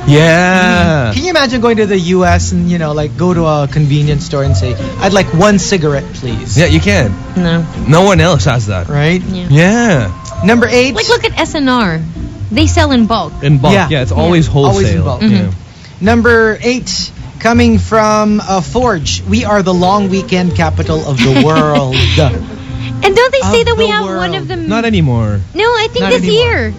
Yeah. Can you imagine going to the US and, you know, like go to a convenience store and say, I'd like one cigarette, please. Yeah, you can. No. No one else has that. Right? Yeah. Yeah. Number 8. Like, look at SNR. They sell in bulk. In bulk. Yeah. Yeah, it's always wholesale. Always in bulk. Yeah. Number 8, coming from Forge. We are the long weekend capital of the world. And don't they say Of that we the have one world. of the... Not anymore. No, I think Not this anymore. year.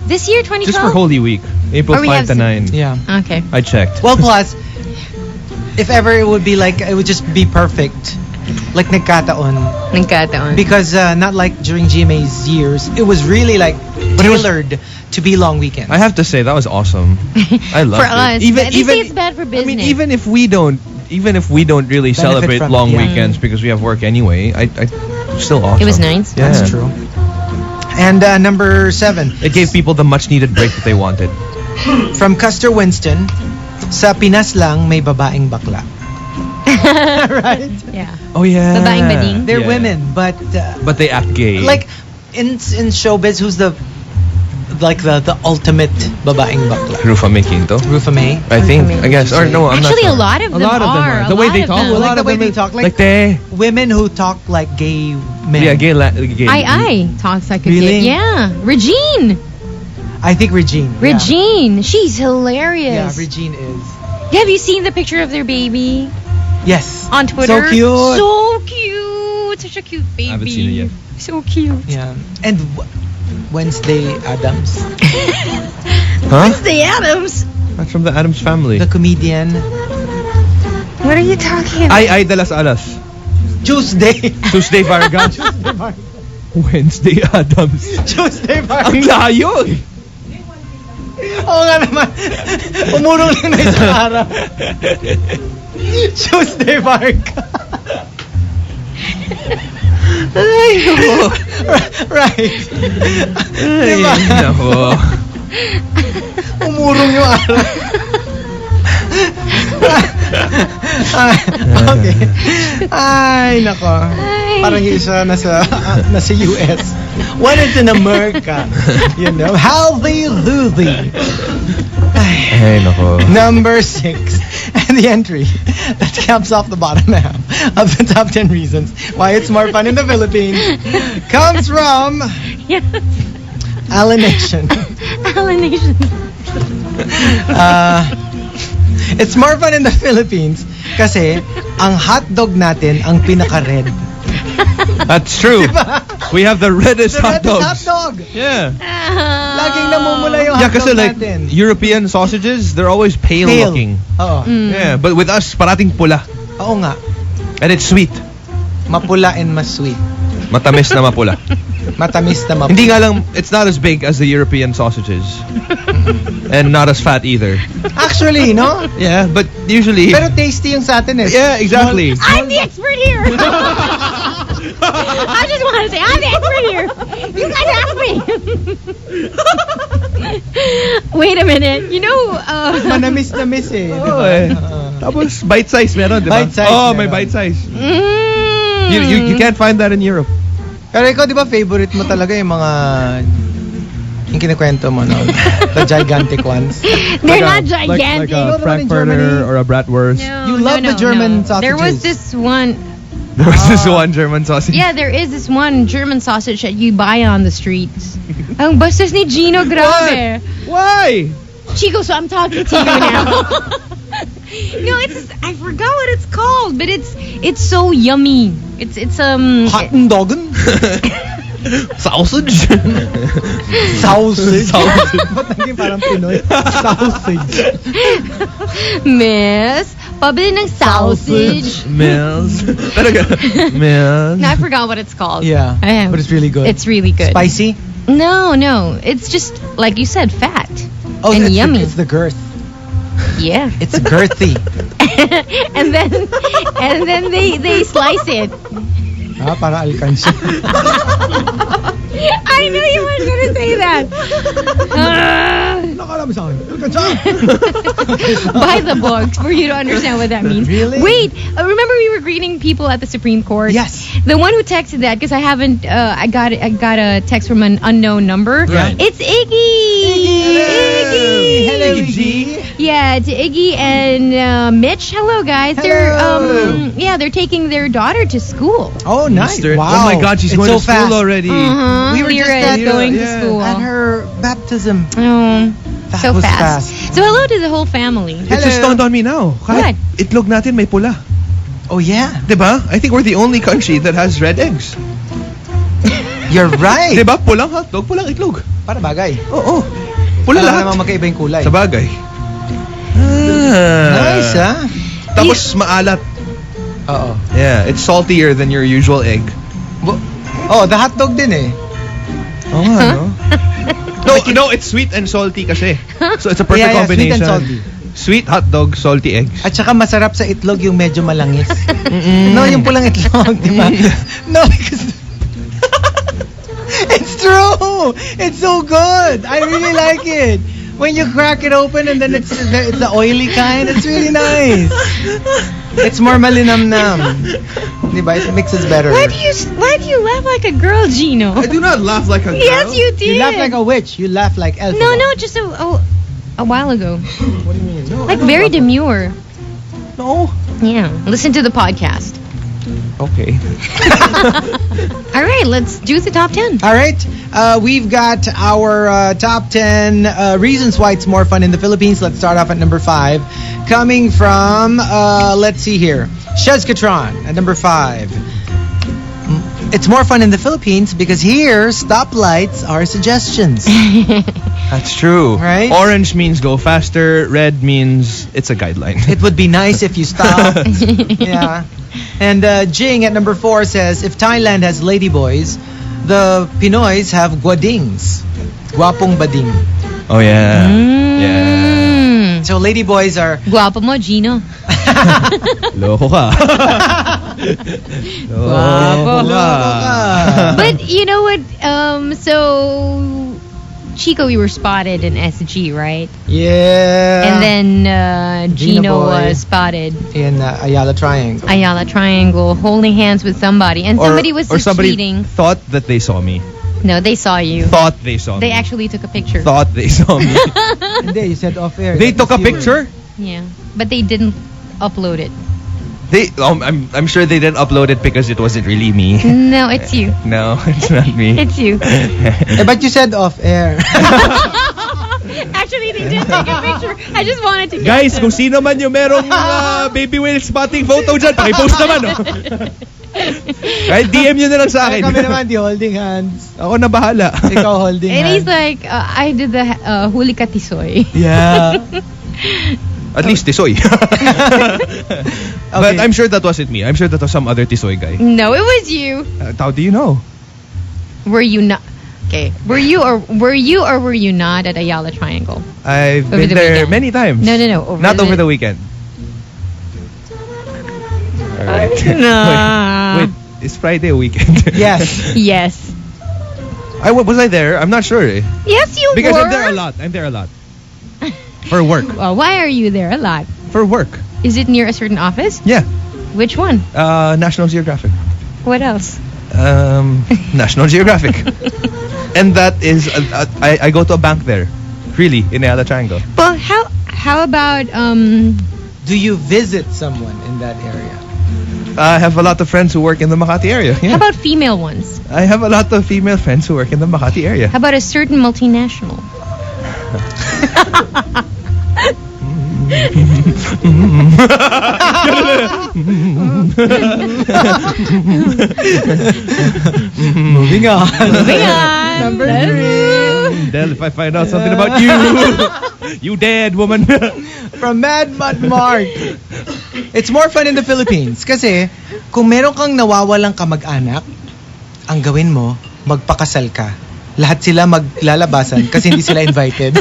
This year, 2012? Just for Holy Week. April Or we 5 have to some- 9. Yeah. Okay. I checked. Well, plus, if ever it would be like, it would just be perfect. Like nagkataon. Nagkataon. Because not like during GMA's years, it was really like tailored to be long weekends. I have to say that was awesome. I love For it. us. They say it's bad for business. I mean, even if we don't really Benefit celebrate from it, long yeah. weekends because we have work anyway, I still awesome. It was nice. Yeah. That's true. And number 7, It gave people the much needed break that they wanted. from Custer Winston, sa Pinas lang may babaeng bakla. Right? Yeah. Oh yeah. Babaeng bading? They're Yeah. women, but But they act gay. like in showbiz, who's the ultimate babaeng bakla? Rufa making to. Rufa May. I think. I guess. Or no, I'm Actually, not sure. a lot of them are. The way A they lot talk. of them. A Like lot the of way them they talk, like like they. women who talk like gay men. Yeah, gay. I talks like a Really? gay. Yeah. Regine. I think Regine. yeah. Regine. She's Yeah, hilarious. Regine is. Have you seen the picture of their baby Yes. on Twitter? So cute. So cute. Such a cute baby. I haven't seen it yet. So cute. Yeah. And Wednesday Adams, Huh? Wednesday Adams. That's from the Addams family. the comedian. What are you talking about? Ay de las alas. Tuesday. Tuesday Varga. Wednesday Adams. Tuesday Ang Vargas. layo. Oo nga naman. Umurong lang na isang araw. Tuesday Vargas. Right. Diba? Ay, nako. Umurong yung araw. Okay. Ay, nako. Parang isa nasa US. One is in America. You know, healthy Luthi. Ay, nako. Number 6. And the entry that caps off the bottom half of the top 10 reasons why it's more fun in the Philippines comes from Yes. Alanation. Alanation. It's more fun in the Philippines kasi ang hotdog natin ang pinaka-red. That's true. We have the reddest The hot reddest dogs. hotdog. Yeah. Laging namumula yung Yeah, hotdog kasi like natin. European sausages, they're always pale looking. Oo. Yeah, but with us, parating pula. Oo nga. And it's sweet. Mapula and mas sweet. Matamis na mapula. Matamis na mapula. Hindi nga lang, it's not as big as the European sausages. And not as fat either. Actually, no? Yeah, but usually... Pero tasty yung sa atin eh. Yeah, exactly. I'm the expert here. I just want to say I'm the expert here. You guys ask me. Wait a minute. You know, Manamis na miss eh. Oo diba? eh. Tapos bite size meron, di ba? Bite size Oh, meron. may bite size. mm, You can't find that in Europe. Pero ikaw, di ba, favorite mo talaga yung mga... Yung kinikwento mo, no? The gigantic ones. They're not gigantic. Like a Frankfurter or a Bratwurst. No, You love no, the German no. There was sausages. this one. There was this one German sausage. Yeah, there is this one German sausage that you buy on the streets. Ang bastos ni Gino, grabe. Why? Chico, so I'm talking to you now. No, I forgot what it's called, but it's so yummy. It's Hot and doggen? Sausage? Sausage. Ba't naging parang Pinoy? Sausage. Miss, pabili ng sausage. Mills. Mills. No, I forgot what it's called. Yeah, I- but it's really good. It's really good. Spicy? No, it's just like you said, fat Oh, and it's yummy. It's the girth. Yeah. It's girthy. and then they slice it. Para alkansya. I knew you weren't gonna say that. Nakala mo sa akin. Alkansya! Buy the books for you to understand what that means. Really? Wait, remember we were greeting people at the Supreme Court? Yes. The one who texted that, because I haven't, I got a text from an unknown number. Right. It's Iggy. Iggy. Hello, Iggy. Yeah, it's Iggy and Mitch. Hello, guys. Hello. They're taking their daughter to school. Oh, nice. Eastern. Wow. Oh my God, she's It's going so to school fast. already. We were just at going to yeah. school. At her baptism. Oh, That so was fast. fast. So hello to the whole family. It just dawned on me now. Kahit itlog natin may pula. Oh, yeah. Diba? I think we're the only country that has red eggs. You're right. Diba? Pulang hotdog, pulang itlog. Para bagay. Oo. Pula Wala lahat. namang magkaiba yung kulay. Sa bagay. Nice, ha? Tapos maalat. Oo. Yeah, it's saltier than your usual egg. Oh, the hotdog din eh. Oo nga, no? No, it's sweet and salty kasi. So it's a perfect Yeah, combination. sweet and salty. Sweet hotdog, salty eggs. At saka masarap sa itlog yung medyo malangis. No, yung pulang itlog, di ba? No, because... It's true! It's so good! I really like it! When you crack it open and then it's the oily kind, it's really nice. It's more malinamnam. Di ba? It mixes better. Why do you laugh like a girl, Gino? I do not laugh like a girl. Yes, you did. You laugh like a witch. You laugh like Elsa. No, just a while ago. What do you mean? No, I Like don't very laugh like- demure. No. Yeah. Listen to the podcast. Okay. All right, let's do the top 10. All right. We've got our top 10 reasons why it's more fun in the Philippines. Let's start off at number 5. Coming from, let's see here. Shez Catron at number 5. It's more fun in the Philippines because here, stoplights are suggestions. That's true. Right? Orange means go faster. Red means it's a guideline. It would be nice if you stopped. Yeah. And Jing at number 4 says, if Thailand has ladyboys, the Pinoys have guadings. Guapong bading. Oh, yeah. Yeah. So ladyboys are... Guapo mo, Gino. Loko ka. Guapo. Loko ka. But you know what? So Chico, we were spotted in SG, right? Yeah. And then Gino Boy. was spotted in Ayala Triangle. Ayala Triangle, holding hands with somebody, and somebody was or just somebody tweeting. thought that they saw me. No, they saw you. Thought they saw me. They actually took a picture. Thought they saw me. Hindi, you said off air. They that took a was you. picture? Yeah, but they didn't upload it. I'm sure they didn't upload it because it wasn't really me. No, it's you. No, it's not me. It's you. But you said off air. Actually, they did take a picture. I just wanted to get Guys, them. kung sino man yung merong baby whale spotting photo dyan, pakipost naman, no? Right, DM nyo na lang sa akin. Kami naman, di holding hands. Ako na bahala. Ikaw holding And hands. he's like, I did the huli ka tisoy. Yeah. At least tisoy. But I'm sure that wasn't me. I'm sure that was some other tisoy guy. No, it was you. How do you know? Were you not? Okay. Were you or were you not at Ayala Triangle? I've Over been the there weekend. many times. No. Not over the weekend. Alright. Nah. Wait, is Friday a weekend? Yes. Yes. Was I there? I'm not sure. Yes, you Because were. I'm there a lot. For work. Well, why are you there a lot? For work. Is it near a certain office? Yeah. Which one? National Geographic. What else? National Geographic. And that is, I go to a bank there. Really, in Ayala Triangle. Well, how about Do you visit someone in that area? I have a lot of friends who work in the Makati area. Yeah. how about female ones? I have a lot of female friends who work in the Makati area. How about a certain multinational? Moving on. Moving on. Number 3. Del, if I find out something about you, you dead woman. From Mad Mud Mark. It's more fun in the Philippines. Kasi, kung meron kang nawawalang kamag-anak, ang gawin mo, magpakasal ka. Lahat sila maglalabasan kasi hindi sila invited.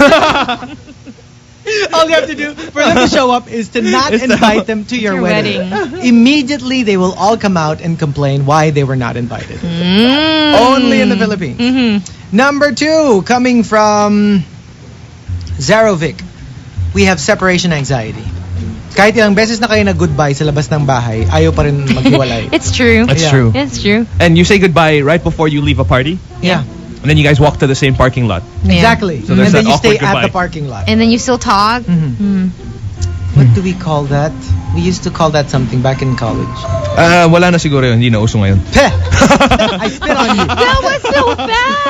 All you have to do for them to show up is to not invite them to your wedding. Immediately, they will all come out and complain why they were not invited. Only in the Philippines. Number 2, coming from Zarovic. We have separation anxiety. Kahit ilang beses na kayo na goodbye sa labas ng bahay, ayaw pa rin maghiwalay. It's true. That's Yeah. true. It's true. And you say goodbye right before you leave a party? Yeah, And then you guys walk to the same parking lot. Yeah. exactly. So And there's then that you stay awkward at the goodbye. parking lot. And then you still talk. What do we call that? We used to call that something back in college. Wala na siguro yun. Hindi na uso ngayon. Peh! I spit on you. That was so fast.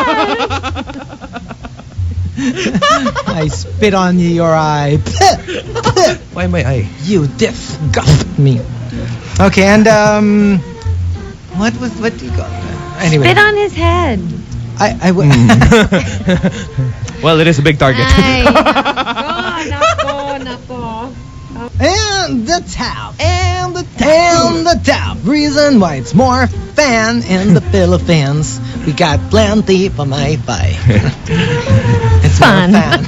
I spit on your eye. Peh! Peh! Why my eye? You disgust me. Okay, and what do you call that? Anyway, Spit on his head. I Well, it is a big target. Ay, nako. and the top reason why it's more fun in the Philippines. We got plenty for my pie. It's Fun. more fun.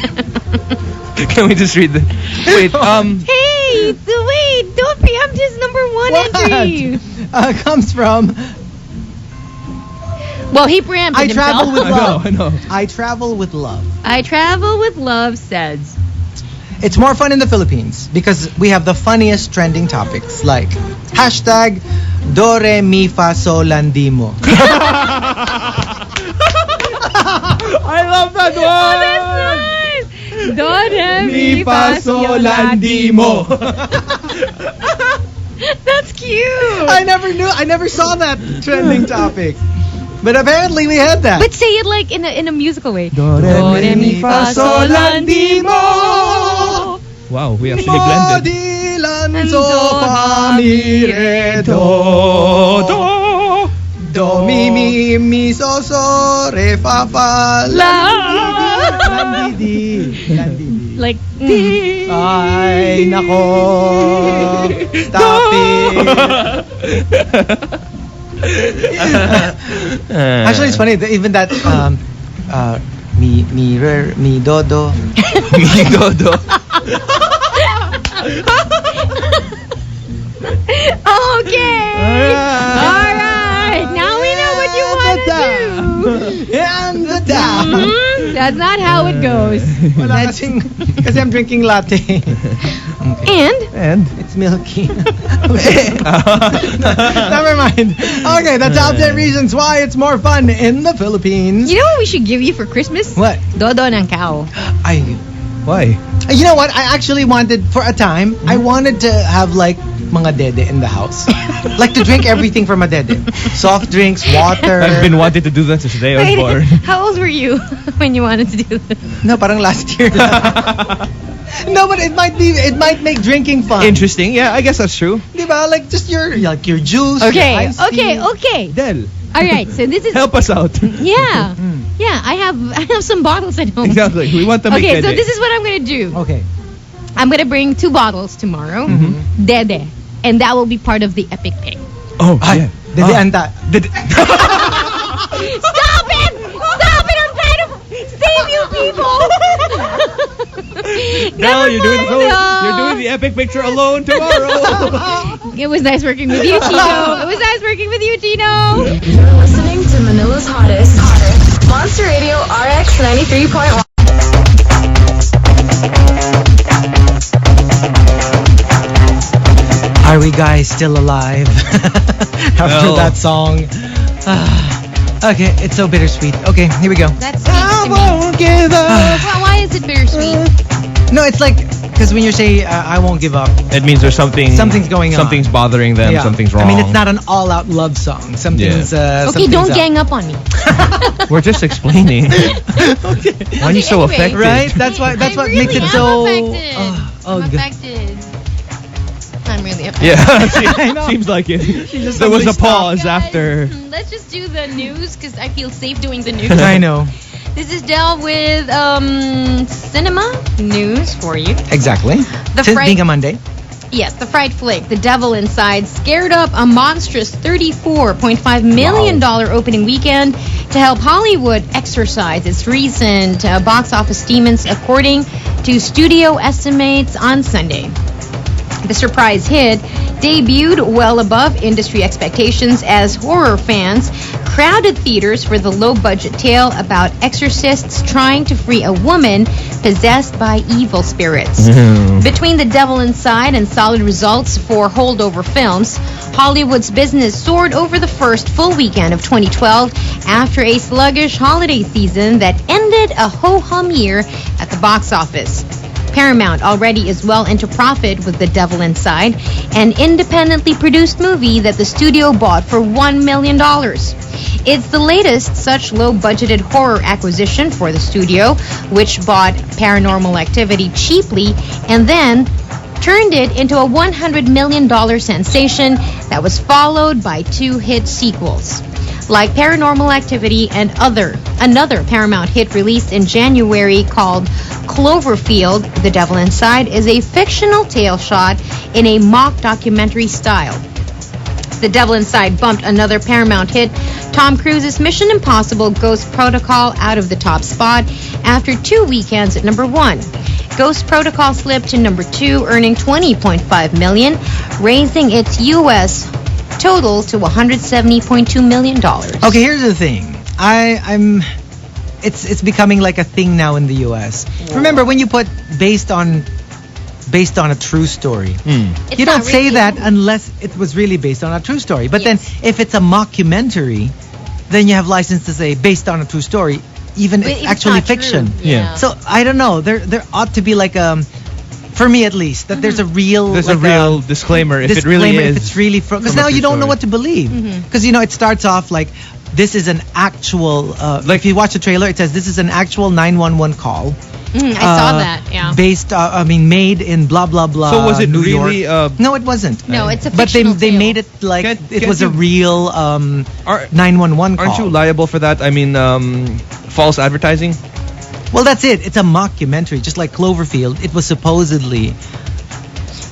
Can we just read the... Wait, Hey, wait, don't preempt his number 1 entry. Comes from Well, he preempted I travel himself. with love. I know. I travel with love. I travel with love says. It's more fun in the Philippines because we have the funniest trending topics like hashtag Do Re Mi Fa Sol La Di Mo. I love that one! Oh, that's nice. Do, re, mi, fa, sol, la, di, mo. That's cute. I never saw that trending topic. But apparently we had that. But say it like in a musical way. Do, re, mi, fa, sol, la, di, mo. Wow, we actually blended. Di, lan, so, fa, mi, re, do. Do, mi, so, re, fa, la, di, di. Like, Ay, nako. Stop it. Actually, it's funny. Even that, mi, dodo. Mi dodo. okay. Alright. Now we know what you want to do. And the down. That's not how it goes. Wala kasing, kasi I'm drinking latte. Okay. And? It's milky. Okay. Never mind. Okay, the top 10 reasons why it's more fun in the Philippines. You know what we should give you for Christmas? What? Dodo ng cow. Why? You know what? I actually wanted, for a time, I wanted to have like mga dede in the house. Like to drink everything from a dede. Soft drinks, water. I've been wanting to do that since the day I was born. How old were you when you wanted to do this? No, parang last year. No, but it might make drinking fun. Interesting. Yeah, I guess that's true. Diba? Like just your juice. Okay, your iced tea. okay. Del, All right, so this is help us out. yeah. Yeah, I have some bottles at home. Exactly. We want to make Okay, so dede. this is what I'm going to do. Okay. I'm going to bring 2 bottles tomorrow. Dede. And that will be part of the epic pick. Oh, Ay, yeah. dede anta. Stop it! Stop it! I'm trying to save you people! No, Never you're doing mind, you're doing the epic picture alone tomorrow. It was nice working with you, Tino. It was nice working with you, Tino. You're listening to Manila's hottest. Monster Radio RX 93.1. Are we guys still alive after No. that song? Okay, it's so bittersweet. Okay, here we go. That's sweet to me. won't give up. Well, why is it bittersweet? No, it's like, because when you say I won't give up, It means there's something's going on. Something's bothering them. yeah. Something's wrong. I mean, it's not an all-out love song. Something's Okay, something's don't up. gang up on me. We're just explaining. Okay. Why are you so anyway. affected? Right? That's what I makes really it am so. affected. Oh, I'm God. affected. I'm really affected. Yeah, I know. seems like it. just There was a suddenly pause Guys, after. let's just do the news because I feel safe doing the news. I know. This is Del with cinema news for you. Exactly. The Since fright- being a Monday. Yes, the fright flick, The Devil Inside, scared up a monstrous $34.5 million opening weekend to help Hollywood exorcise its recent box office demons, according to studio estimates on Sunday. The surprise hit debuted well above industry expectations as horror fans crowded theaters for the low-budget tale about exorcists trying to free a woman possessed by evil spirits. Between The Devil Inside and solid results for holdover films, Hollywood's business soared over the first full weekend of 2012 after a sluggish holiday season that ended a ho-hum year at the box office. Paramount already is well into profit with The Devil Inside, an independently produced movie that the studio bought for $1 million. It's the latest such low-budgeted horror acquisition for the studio, which bought Paranormal Activity cheaply and then turned it into a $100 million sensation that was followed by 2 hit sequels. Like Paranormal Activity and another Paramount hit released in January called Cloverfield, The Devil Inside is a fictional tale shot in a mock documentary style. The Devil Inside bumped another Paramount hit, Tom Cruise's Mission Impossible Ghost Protocol, out of the top spot after 2 weekends at number 1. Ghost Protocol slipped to number 2, earning $20.5 million, raising its U.S. total to $170.2 million. Okay, here's the thing. It's becoming like a thing now in the US. Remember when you put based on a true story. It's You don't not say really- that unless it was really based on a true story. But Yes. then if it's a mockumentary, then you have license to say based on a true story, even if But it's if actually not true, fiction. yeah. So I don't know. There ought to be like for me at least, that there's a real There's like a real disclaimer if it disclaimer really if is. it's really because from a now true you don't know story. what to believe because it starts off like this is an actual like if you watch the trailer it says this is an actual 911 call I saw that, yeah. based made in blah blah blah So was it New really, York. No, it wasn't. No, it's a but fictional they tale. made it like Can't- it can't was a you- real 911 call. Aren't you liable for that? I mean, false advertising? Well, that's it. It's a mockumentary, just like Cloverfield. It was supposedly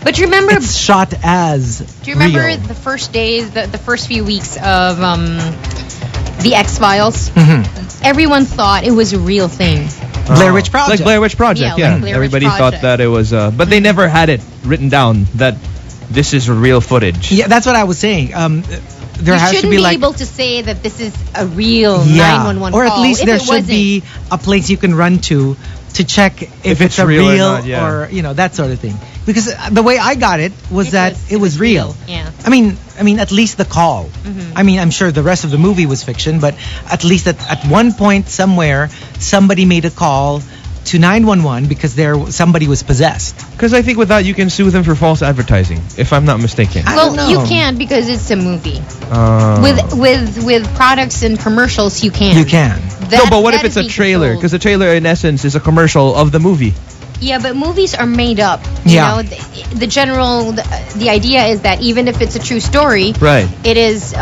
But you remember, it's shot as do you remember real. the first days, the first few weeks of the X-Files? Everyone thought it was a real thing. Blair Witch Project. Like Blair Witch Project, Yeah, like yeah. Blair Witch Everybody Project. thought that it was, but they never had it written down that this is real footage. Yeah, that's what I was saying. there you has to shouldn't be be like able to say that this is a real yeah, 911 or call. at least if there it should wasn't. be a place you can run to check if it's a real real or not, yeah. or that sort of thing. Because the way I got it was it was real. Yeah. I mean, at least the call. I mean, I'm sure the rest of the movie was fiction, but at least at one point somewhere, somebody made a call to 911 because somebody was possessed. Because I think with that you can sue them for false advertising, if I'm not mistaken. I Well, don't know. you can't because it's a movie. Uh, With products and commercials, you can. You can. no, but what if that it's is a being trailer? controlled. Because the trailer, in essence, is a commercial of the movie. Yeah, but movies are made up. You Yeah. know, the general, the idea is that even if it's a true story, Right. it is,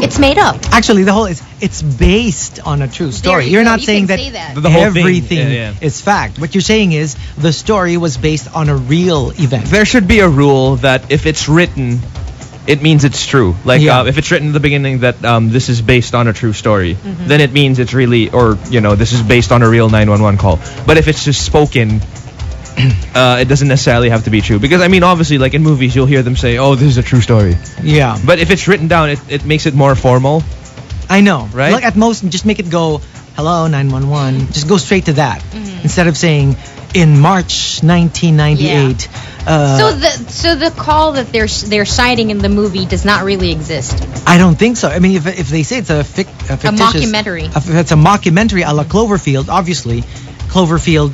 it's made up. Actually, the whole it's based on a true story. you You're go. not You saying can that, say that. The whole thing. everything Yeah. is fact. What you're saying is the story was based on a real event. There should be a rule that if it's written, it means it's true. Like Yeah. if it's written in the beginning that this is based on a true story, Mm-hmm. then it means it's really, or this is based on a real 911 call. But if it's just spoken, it doesn't necessarily have to be true. Because I mean, obviously, like in movies, you'll hear them say, "Oh, this is a true story." Yeah. But if it's written down, it makes it more formal. I know. Right? Like at most, just make it go, hello, 911. Just go straight to that. Instead of saying, in March 1998. So the call that they're citing in the movie does not really exist. I don't think so. I mean, if they say it's a fictitious... mockumentary. If it's a mockumentary a la Cloverfield, obviously, Cloverfield,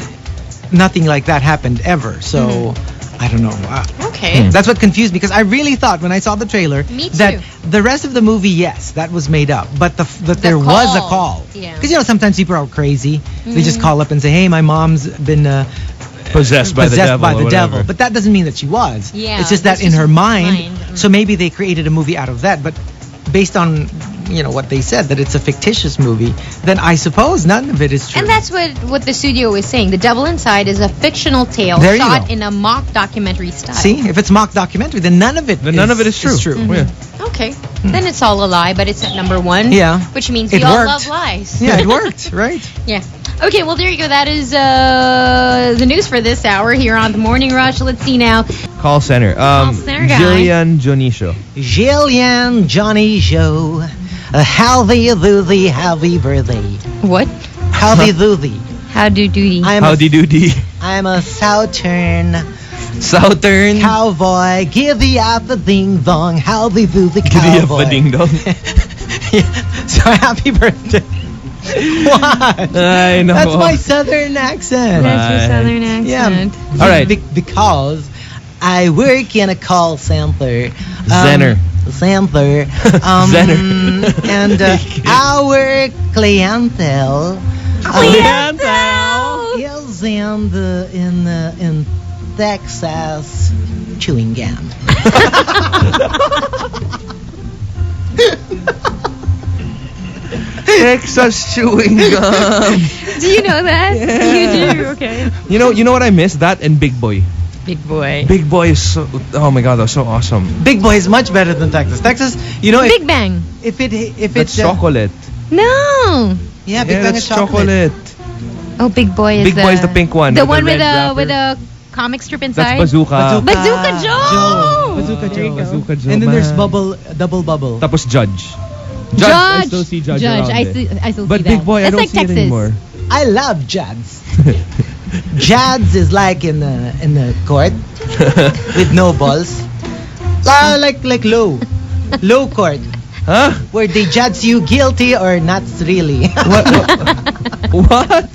nothing like that happened ever. So, I don't know. Okay. That's what confused me because I really thought when I saw the trailer Me that too. the rest of the movie, yes, that was made up, but that there was a call. Yeah. Because sometimes people are crazy. They just call up and say, "Hey, my mom's been Possessed by the devil. by or the whatever. devil." But that doesn't mean that she was. Yeah, It's just that that's in just her mind. mind. So maybe they created a movie out of that. But based on what they said that it's a fictitious movie, then I suppose none of it is true. And that's what the studio is saying. The Devil Inside is a fictional tale There you shot go. in a mock documentary style. See, if it's mock documentary, then none of it. Then none of it is true. Yeah. Okay. Then it's all a lie, but it's at number one. Yeah. Which means It we all worked. love lies. Yeah, it worked, right? Yeah. Okay, well, there you go. That is the news for this hour here on The Morning Rush. Let's see now. Call center. center guy. Jillian Jonicio. Jillian, Johnny, Joe, healthy doody, happy birthday. What? Healthy doody. How do duty? Howdy doody. I'm a southern Southern. cowboy. Giddy up the ding dong. Healthy doody Giddy up cowboy. a ding dong. So happy birthday. What? I know. That's my southern accent. That's your southern Yeah. accent. All right. Because I work in a call center. Zenner. Center. Zenner. And our clientele is in Texas chewing gum. Texas chewing gum. Do you know that? You do. Okay. You know what I miss? That and Big Boy. Big boy. Big Boy is so. Oh my God, that was so awesome. Big Boy is much better than Texas. Texas, Big Bang. if It's it's chocolate. No. yeah, Big Yeah, Bang that's is chocolate. Oh, Big Boy is Big Boy is the pink one. The with one red with wrapper. with a comic strip That's inside. Bazooka. Bazooka Joe! Bazooka There you Joe. go. Bazooka Joe, And then there's man. double bubble. Tapos Judge. Judge. I still see Judge around I there. still But see Big that. Boy, I That's don't like see Texas. it anymore. I love Jads. Jads is like in the court with no balls. Like low court Huh? where they judge you guilty or not really. What?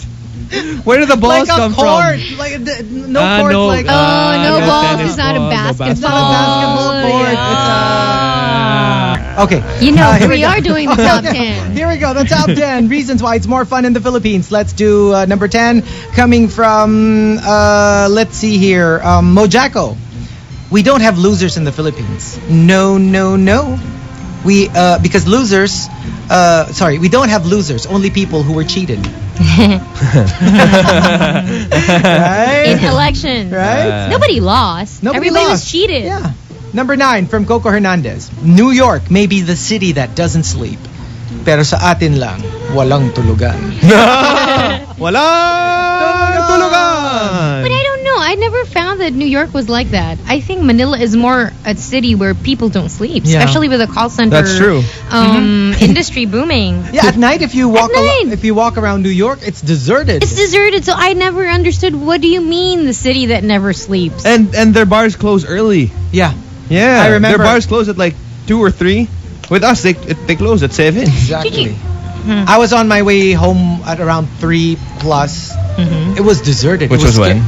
Where did the balls like a come court, from? like no court, no. like Oh, no Yeah, balls tennis is not a ball, no basketball. it's not a basketball court. Yeah. Okay. You know, here we go. are doing the top 10. Here we go. The top 10 reasons why it's more fun in the Philippines. Let's do number 10 coming from, let's see here, Mojaco. We don't have losers in the Philippines. No. We, because losers, we don't have losers, only people who were cheated. Right? In elections. Right? Nobody lost. Nobody Everybody lost. was cheated. Yeah. Number 9 from Coco Hernandez. New York may be the city that doesn't sleep. Pero sa atin lang, walang tulugan. Wala tulugan. But I don't know. I never found that New York was like that. I think Manila is more a city where people don't sleep, Yeah. especially with the call center. That's true. Industry booming. Yeah, at night if you walk night. if you walk around New York, it's deserted. It's deserted, so I never understood what do you mean the city that never sleeps. And their bars close early. Yeah, Yeah, I remember- their bars close at like 2 or 3. With us, they close at 7. exactly. I was on my way home at around 3 plus. It was deserted. Which It was when?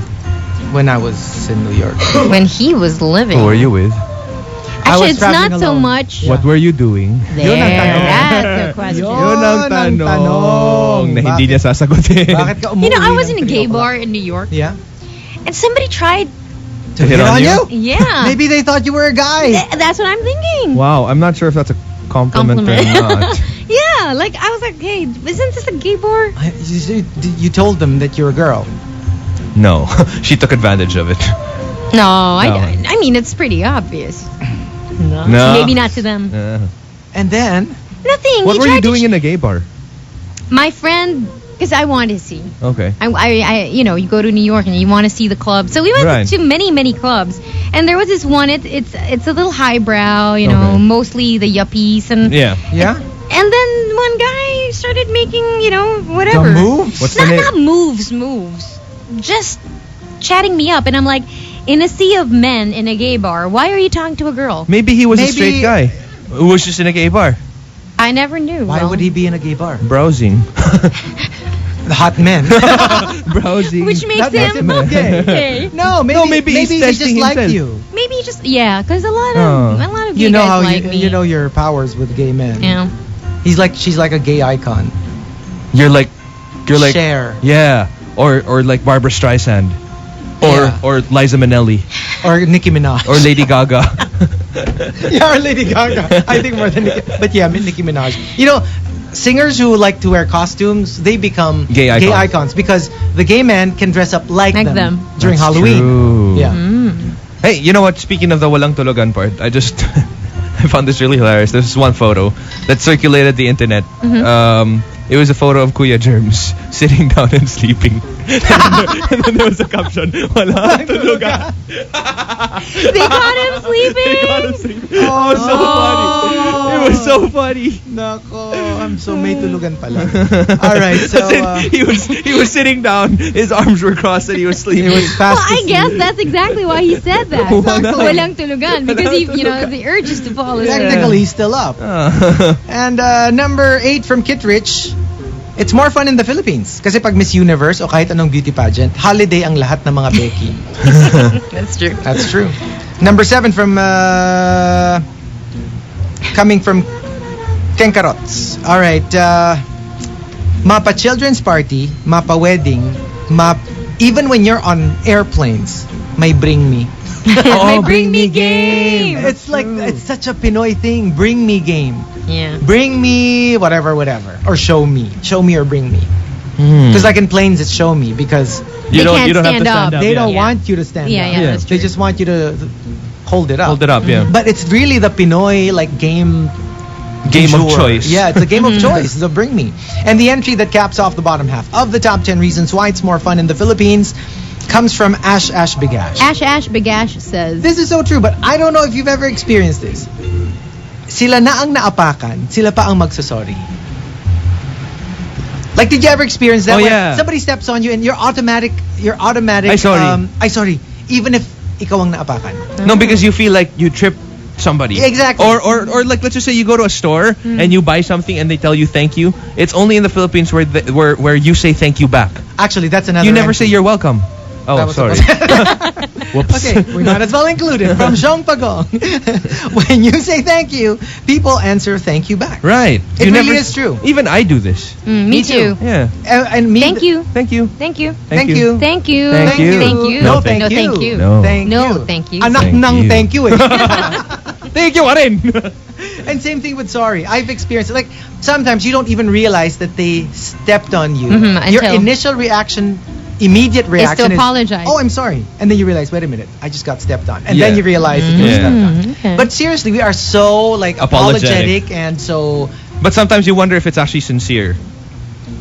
When I was in New York. When he was living. Who were you with? I was Actually, it's not traveling so alone. much. Yeah. What were you doing? There, Yun ang tanong. that's the question. Yun ang tanong na hindi niya sasagutin. Bakit ka You know, I umuwi was ng in a 3 gay o'clock? bar in New York, Yeah. and somebody tried. To hit on you? Yeah. Maybe they thought you were a guy. That's what I'm thinking. Wow, I'm not sure if that's a compliment or not. Yeah, like I was like, hey, isn't this a gay bar? You told them that you're a girl. No, she took advantage of it. No, No. I mean it's pretty obvious. No. No. Maybe not to them. And then, Nothing. What he were you tried to doing in a gay bar? My friend, because I wanted to see. Okay. I, you know, you go to New York and you want to see the clubs. So we went Right. to many clubs, and there was this one. It's a little highbrow, you know, Okay. mostly the yuppies, and Yeah. yeah, and then one guy started making, you know, the whatever. moves. What's the Not, name? not moves, just chatting me up, and I'm like, in a sea of men in a gay bar, why are you talking to a girl? Maybe he was a Maybe- straight guy who was just in a gay bar I never knew. Why Well, would he be in a gay bar? browsing. The hot men. Browsing. Which makes That makes him him gay. gay. No, maybe No, maybe he's he testing just liked himself. you. Maybe just because a lot Oh. of You gay know guys how like me. you know your powers with gay men. Yeah. She's like a gay icon. You're like Cher yeah, or like Barbara Streisand, Yeah. or Liza Minnelli, or Nicki Minaj or Lady Gaga. yeah, or Lady Gaga. I think more than Nicki, but yeah, Nicki Minaj. You know, singers who like to wear costumes, they become Gay icons. because the gay men can dress up like them during That's Halloween. true. Yeah. Hey, you know what? Speaking of the walang tulugan part, I just I found this really hilarious. There's one photo that circulated the internet. It was a photo of Kuya Germs sitting down and sleeping. And then there was a caption, walang tulugan. They caught him sleeping. They caught him sleeping. Oh, it was so funny. It was so funny. Nako, I'm so may tulugan pala. All right, so As in, he was sitting down, his arms were crossed, and he was sleeping. it was fast. Well, I guess that's exactly why he said that. Exactly. Walang tulugan because the urge is to fall asleep. Technically, he's still up. And number 8 from Kit Rich. It's more fun in the Philippines. Kasi pag Miss Universe o kahit anong beauty pageant, holiday ang lahat ng mga Becky. That's true. That's true. Number 7 from coming from Kenkarots. All right. Mapa children's party, mapa wedding, even when you're on airplanes, may bring me. May bring me game. It's like it's such a Pinoy thing. Bring me game. Yeah. Bring me whatever, or show me or bring me. Because like in planes, it's show me because They can't you don't have to stand stand up. up. they yeah. don't want you to stand Yeah, up. yeah, that's They true. just want you to hold it up. Hold it up, yeah. But it's really the Pinoy like game Game du of jour. choice. Yeah, it's a game of choice. So bring me. And the entry that caps off the bottom half of the top 10 reasons why it's more fun in the Philippines comes from Ash Bigash. Ash Bagash says. This is so true, but I don't know if you've ever experienced this. Sila na ang naapakan, sila pa ang magsasorry. Like, did you ever experience that? Oh, where yeah. somebody steps on you and you're automatic. Ay, sorry. Ay, sorry. Even if ikaw ang naapakan. No, because you feel like you tripped somebody. Exactly. Or like, let's just say you go to a store and you buy something and they tell you thank you. It's only in the Philippines where you say thank you back. Actually, that's another. You never entry. say you're welcome. That Oh, was sorry. Whoops. Okay, we might as well include it. From Jeong Pagong. When you say thank you, people answer thank you back. Right. It You really never, is true. Even I do this. Me too. Yeah. And me. Thank you. Thank you. Thank you. Thank you. Thank you. Thank you. Thank you. No, No, thank no, you. thank you. No. Thank No, you. thank you. Anak Thank ng you. thank you. Eh. Thank you, Aren. And same thing with sorry. I've experienced it. Like sometimes you don't even realize that they stepped on you. Your until- initial reaction, immediate reaction is apologize. Oh, I'm sorry. And then you realize, wait a minute, I just got stepped on. And Yeah. then you realize that you were Yeah. stepped on. Okay. But seriously, we are so like Apologetic. apologetic and so But sometimes you wonder if it's actually sincere.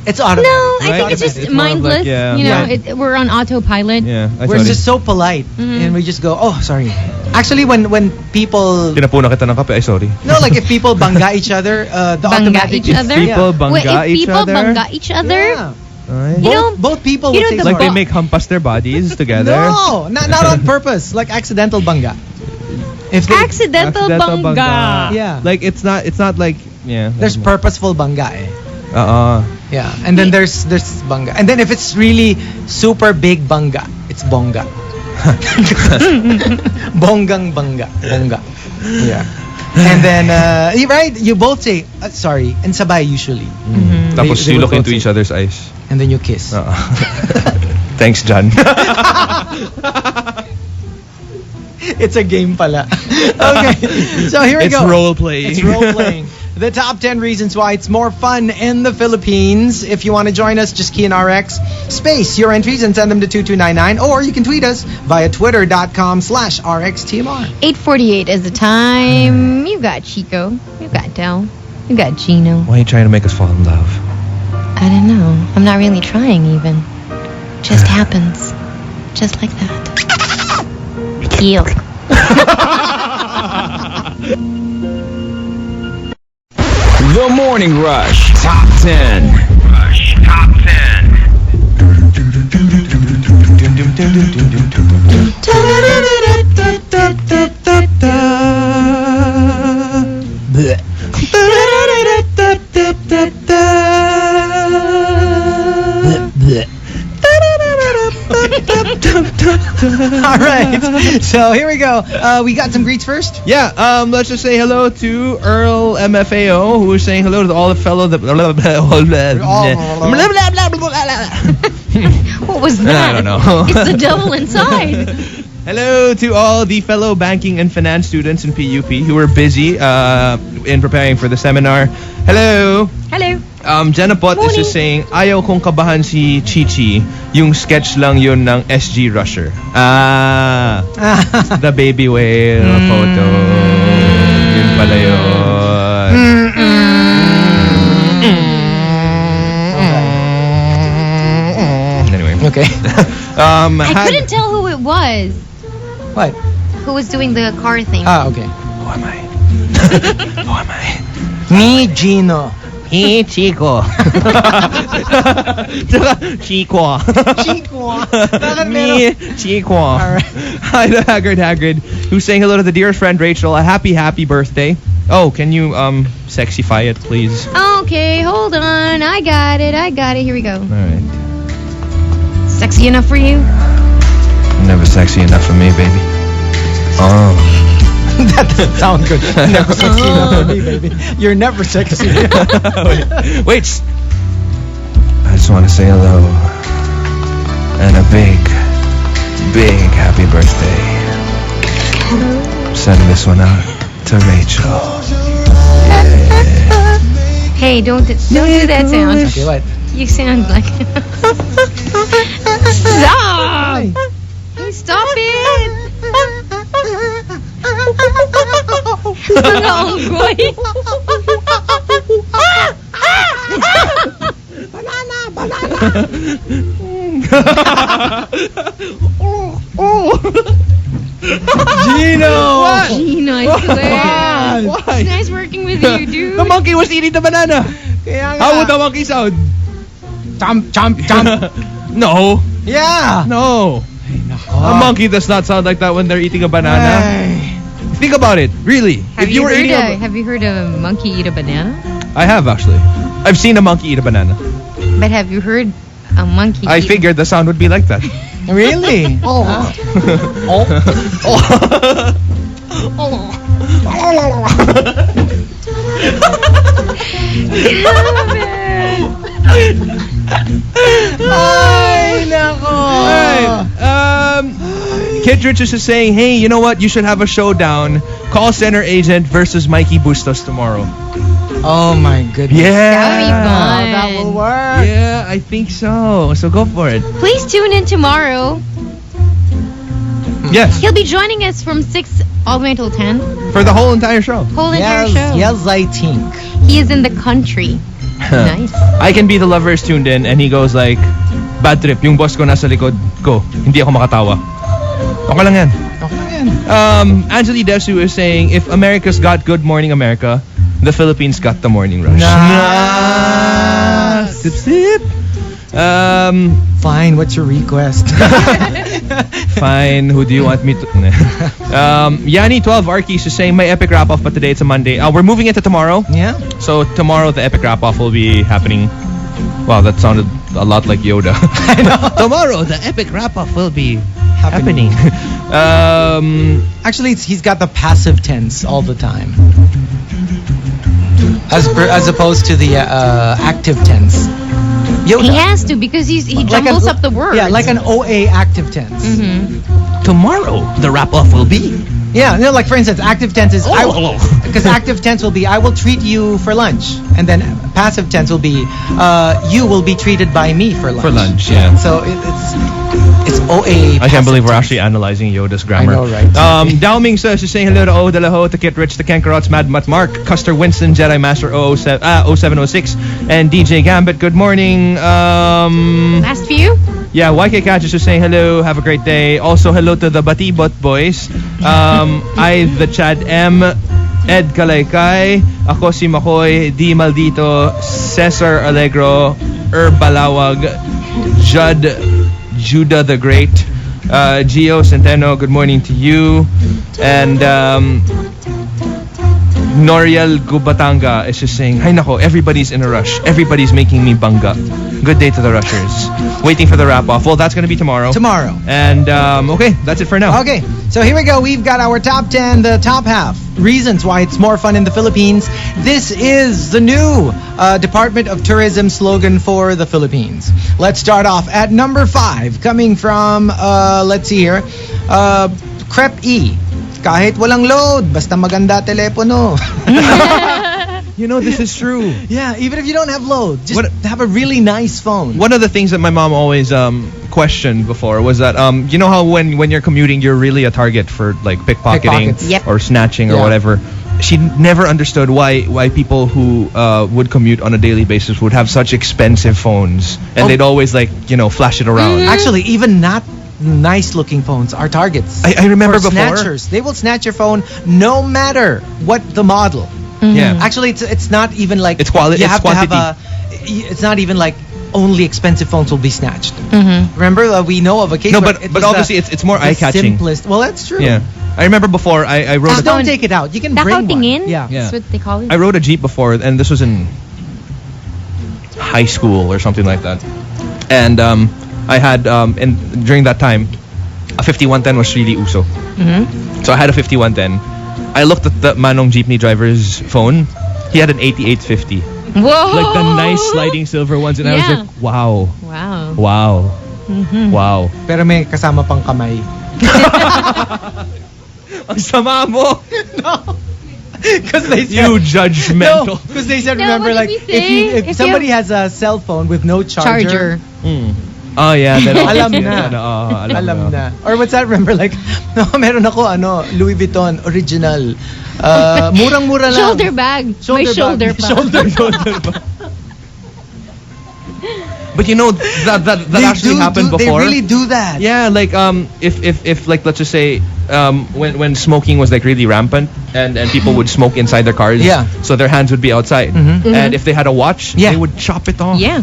It's automatic. No, I Right? think it's just It's more of mindless. like, yeah. You know, Yeah. we're on autopilot. Yeah, I We're thought just so polite, and we just go, oh, sorry. Actually, when people, Pinapuna kita ng kape. Ay, sorry. no, like if people banga each other, the Banga automatic. each other? People banga Wait, if each people other. banga each other, Yeah. Ay. You know- Both people you would know say the Like they sorry. make humpas their bodies together. No, not on purpose. Like accidental banga. If they, accidental banga. Yeah. Like it's not like yeah. there's purposeful banga. Yeah, and then there's banga, and then if it's really super big banga, it's bonga. Bongang banga, bonga. Yeah, and then right, you both say sorry and sabay usually, Tapos They you would look both into say- each other's eyes. and then you kiss. Thanks, John. It's a game pala. Okay, so here we It's go. role playing. It's role playing. The top 10 reasons why it's more fun in the Philippines. If you want to join us, just key in RX space your entries and send them to 2299, or you can tweet us via twitter.com/RXTMR. 8:48 is the time. You got Chico. You got Del. You got Gino. Why are you trying to make us fall in love? I don't know. I'm not really trying even. Just happens. Just like that. Heel. The Morning Rush Top 10. Rush Top 10. All right, so here we go. We got some greets first. Yeah, let's just say hello to Earl MFAO, who is saying hello to all the fellow What was that? I don't know. It's the devil inside. Hello to all the fellow banking and finance students in PUP who are busy in preparing for the seminar. Hello. Hello. Jenna Pot is just saying, ayaw kong kabahan si Chichi. Yung sketch lang yun ng SG Rusher. The baby whale photo. Yun pala yun. Anyway. Okay. I couldn't tell who it was. What? Who was doing the car thing. Okay. Who am I? Who am I? Me, Gino. He, Chico. Chico. Chico. Me, Chico. Alright. Hi to Haggard, who's saying hello to the dear friend Rachel. A happy birthday. Oh, can you sexify it, please? Okay, hold on. I got it. Here we go. All right. Sexy enough for you? Never sexy enough for me, baby. Oh. That doesn't sound good. Never sexy enough for me, baby. You're never sexy. Wait. I just want to say hello and a big happy birthday. Send this one out to Rachel. Hey, don't do that sound. Okay, what? You sound like... Stop! Hey, stop it! Oh, boy. Gino! What? Gino, I swear. Why? It's nice working with you, dude. The monkey was eating the banana. Kaya nga. How would the monkey sound? Chomp, chomp, chomp. No. Yeah. No. A monkey does not sound like that when they're eating a banana. Ay. Think about it, really. Have if you were eating have you heard of a monkey eat a banana? I have actually. I've seen a monkey eat a banana. But have you heard a monkey I eat figured the sound would be like that. Really? Oh. Ay, nako. Kid Richards is saying, hey, you know what? You should have a showdown. Call center agent versus Mikey Bustos tomorrow. Oh my goodness. Yeah. That would be fun. That will work. Yeah, I think so. So go for it. Please tune in tomorrow. Yes. He'll be joining us from 6 all the way until 10. For the whole entire show. Whole entire show. Yes, I think. He is in the country. Nice. I can be the lover is tuned in and he goes like, bad trip, yung boss ko nasa likod ko, hindi ako makatawa. Okay lang yan. Angeli Desu is saying, if America's got Good Morning America, the Philippines got the Morning Rush. Nice. Sip, sip. Fine, what's your request? Fine, who do you want me to... Yanni12 Arkies is saying, my epic wrap-off, but today it's a Monday. We're moving it to tomorrow. Yeah. So tomorrow the epic wrap-off will be happening. Wow, that sounded a lot like Yoda. Tomorrow the epic wrap-off will be happening. Actually, he's got the passive tense all the time. As opposed to the active tense. Yoda. He has to because he jumbles up the words. Yeah, like an OA active tense. Tomorrow the wrap-off will be. Yeah, like for instance, active tense is because active tense will be I will treat you for lunch, and then passive tense will be you will be treated by me for lunch. For lunch, yeah. So it's OA. I can't believe we're actually analyzing Yoda's grammar. I know, right? Dao Ming says, she's saying hello to O, Delaho, to Kit Rich, to Kankarots, Mad Mutt Mark, Custer Winston, Jedi Master 0706, and DJ Gambit. Good morning. Last few? Yeah, YK Catch is just saying hello, have a great day. Also, hello to the Batibot boys. I, the Chad M, Ed Kalaykay, ako si Makoy, D Maldito, Cesar Allegro, Balawag, Judah the Great, Gio Centeno, good morning to you. And Noriel Gubatanga is just saying, "Hay nako, everybody's in a rush. Everybody's making me bangga. Good day to the rushers. Waiting for the wrap-off. Well, that's going to be tomorrow. Tomorrow. And, okay, that's it for now. Okay, so here we go. We've got our top 10, the top half. Reasons why it's more fun in the Philippines. This is the new Department of Tourism slogan for the Philippines. Let's start off at number 5, coming from, let's see here, Crep E. Kahit walang load, basta maganda telepono. You know, this is true. Yeah, even if you don't have load, just have a really nice phone. One of the things that my mom always questioned before was that you know how when you're commuting, you're really a target for like pickpocketing Pickpockets. or snatching or whatever. She never understood why people who would commute on a daily basis would have such expensive phones, and they'd always like flash it around. Actually, even not nice looking phones are targets. I remember for before snatchers. They will snatch your phone no matter what the model. Yeah. Actually, it's not even like it's quality. You it's have quantity. to have it's not even like only expensive phones will be snatched. Remember, we know of a case. No, where but obviously it's more eye catching. Simplest. Well, that's true. Yeah. I remember before I rode. Just don't take it out. You can bring one. Tingin? Yeah. That's what they call it. I rode a Jeep before, and this was in high school or something like that. And I had and during that time, a 5110 was really uso. So I had a 5110. I looked at the Manong Jeepney driver's phone. He had an 8850. Whoa! Like the nice sliding silver ones, and I was like, wow. Wow. Pero may kasama pang kamay. Ang sama mo. No. Because they said, You judgmental. because they said, No, remember, what like did he say? if If somebody you has a cell phone with no charger. Oh yeah, then Alam obviously, na. alam na. Or what's that? Remember, like, no, meron ako, Louis Vuitton, original. Murang-mura lang. Shoulder bag. My shoulder bag. pa. Shoulder bag. But you know that They actually happened They before. really do that. Yeah, like if like let's just say when smoking was like really rampant and people would smoke inside their cars. Yeah. So their hands would be outside. And if they had a watch, Yeah. they would chop it off. Yeah.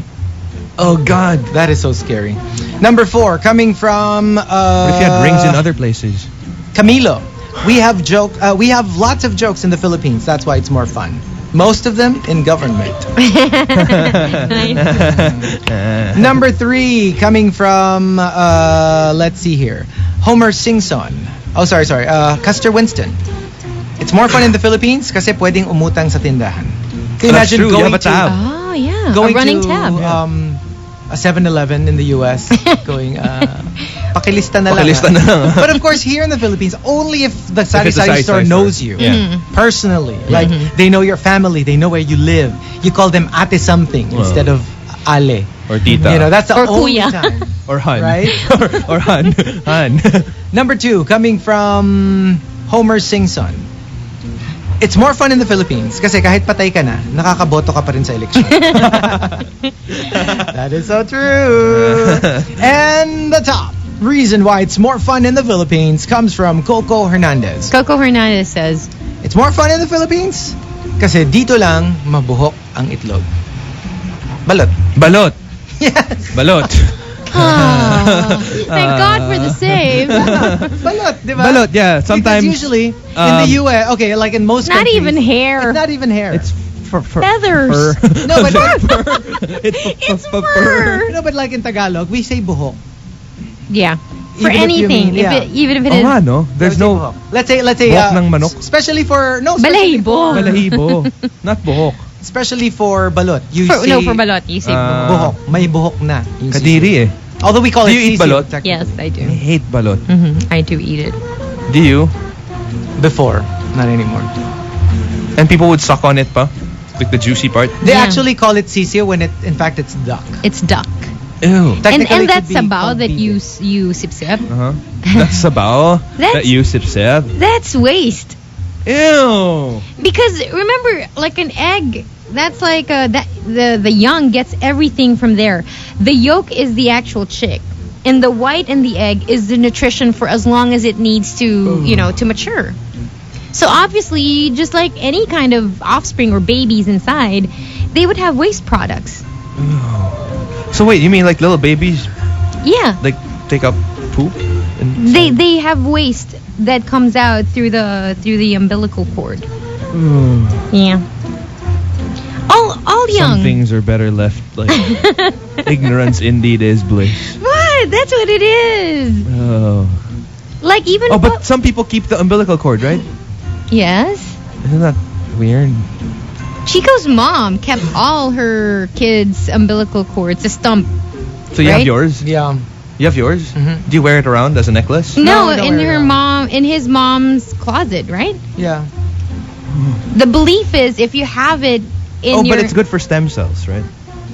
Oh God, that is so scary. Number 4, coming from But if you had rings in other places. Camilo. We have lots of jokes in the Philippines. That's why it's more fun. Most of them in government. Number 3, coming from let's see here, Homer Singson. Oh, sorry. Custer Winston. It's more fun in the Philippines kasi pwedeng umutang sa tindahan. Can you That's imagine true. You going have a tab. Oh, yeah. going a running to tab. a 7-Eleven in the US, going pakilista na lang. Pakilista na lang. But of course, here in the Philippines, only if the it's a sari-sari store sari-sari knows store. you Yeah. personally. Like they know your family, they know where you live. You call them ate something instead of ale. Or tita. You know, that's the Or only kuya. time. Or hun. Right? or hun. Hun. Number 2, coming from Homer Singson. It's more fun in the Philippines kasi kahit patay ka na, nakakaboto ka pa rin sa election. That is so true. And the top reason why it's more fun in the Philippines comes from Coco Hernandez. Coco Hernandez says, It's more fun in the Philippines kasi dito lang mabuhok ang itlog. Balot. Balot. Yes. Balot. thank God for the save. Balot, di ba? Balot, yeah. Sometimes Because usually in the US, okay, like in most Not countries, even hair. It's not even hair. it's for Feathers. No, but It's fur. no, but like in Tagalog, we say buhok. Yeah. For Even if you anything, mean- yeah. even if it Oh is nga, no? There's We say no buhok. Let's say buhok ng manok. especially for especially balahibo. balahibo. Not buhok. especially for balot. You For, say no, for balot, you say buhok. buhok. May buhok na. Yung Kadiri eh. sisig. Although we call Do it you eat sisig, balot? technically. Yes, I do. I hate balot. I do eat it. Do you? Before, not anymore. And people would suck on it pa? Like the juicy part? They Yeah. actually call it sisig when in fact it's duck. It's duck. Ew. Technically, And it that's could be sabaw called that bibe. you sip. Uh-huh. That's sabaw that you sip. That's waste. Ew. Because remember, like an egg, that's like the young gets everything from there. The yolk is the actual chick, and the white in the egg is the nutrition for as long as it needs to, to mature. So obviously, just like any kind of offspring or babies inside, they would have waste products. So wait, you mean like little babies Yeah, like take up poop? And they have waste that comes out through the umbilical cord. Yeah. All young. Some things are better left like ignorance indeed is bliss. What? That's what it is. Oh. Like even. But some people keep the umbilical cord, right? Yes. Isn't that weird? Chico's mom kept all her kids' umbilical cords, a stump. So you have Right? yours? Yeah. You have yours? Mhm. Do you wear it around as a necklace? No, I don't in wear it her around. in his mom's closet, right? Yeah. The belief is if you have it in Oh, your. but it's good for stem cells, right?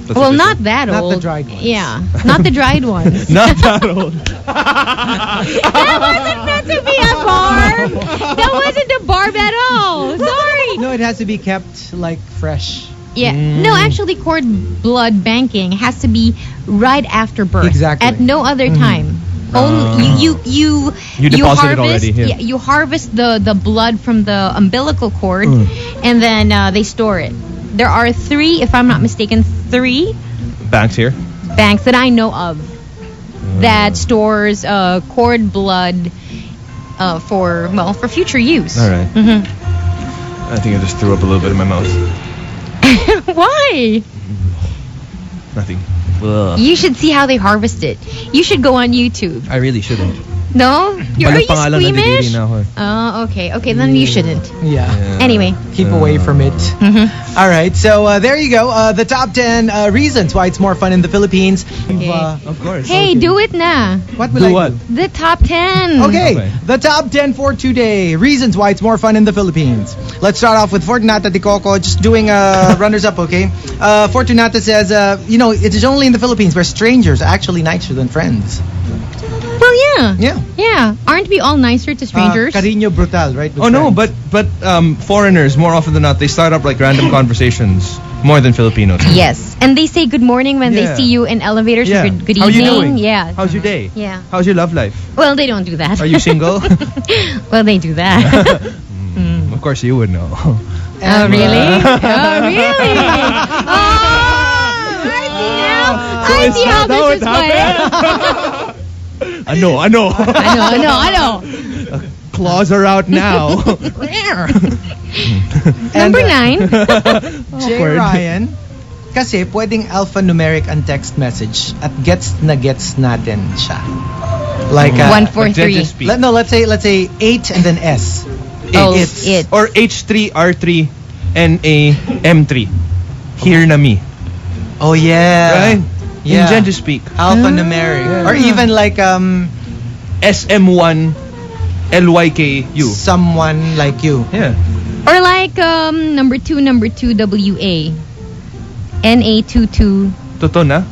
That's Well, what they not say. that Not the old. dried ones. Yeah, not the dried ones. Not that old. That wasn't meant to be a barb. That wasn't a barb at all. Sorry. No, it has to be kept like fresh. Yeah. No, actually, cord blood banking has to be right after birth. Exactly. At no other time. Only you deposit it harvest. already, yeah. You harvest the blood from the umbilical cord, and then they store it. There are 3, if I'm not mistaken, 3 Banks here. banks that I know of that stores cord blood for future use. All right. Hmm I think I just threw up a little bit in my mouth. Why? Nothing. Ugh. You should see how they harvest it. You should go on YouTube. I really shouldn't. No? Are Balot you pa nga lang, squeamish? nandidiri na ako eh. Oh, okay, then you shouldn't. Yeah. Anyway. Keep away from it. All right, so there you go. The top 10 reasons why it's more fun in the Philippines. Okay. Of course. Hey, do it na. What will Do I what? do? The top 10. Okay, the top 10 for today. Reasons why it's more fun in the Philippines. Let's start off with Fortunata de Coco, just doing runners up, okay? Fortunata says, it is only in the Philippines where strangers are actually nicer than friends. Well, yeah. Yeah. Yeah. Aren't we all nicer to strangers? Cariño brutal, right? with Oh no, friends. but foreigners more often than not they start up like random conversations more than Filipinos. Yes. And they say good morning when they Yeah. see you in elevators. Yeah. Or good How you evening. doing? Yeah. How's your day? Yeah. How's your love life? Well, they don't do that. Are you single? Well, they do that. Of course you would know. Oh, really? Oh, really? Oh, I see now. I see how this is playing. I know. I know. Claws are out now. Number 9. Jay Awkward. Ryan, kasi pwedeng alphanumeric ang text message at gets natin siya. Like 143. Speak. let's say 8 and then S. Oh, It's it. Or H3, R3, NA, M3. Hear na me. Oh yeah. Right? Yeah. In just speak. Alphanumeric. Yeah. Or even like SM1, LYKU. someone like you. Yeah. Or like number 2, WA. NA22. Totoo na?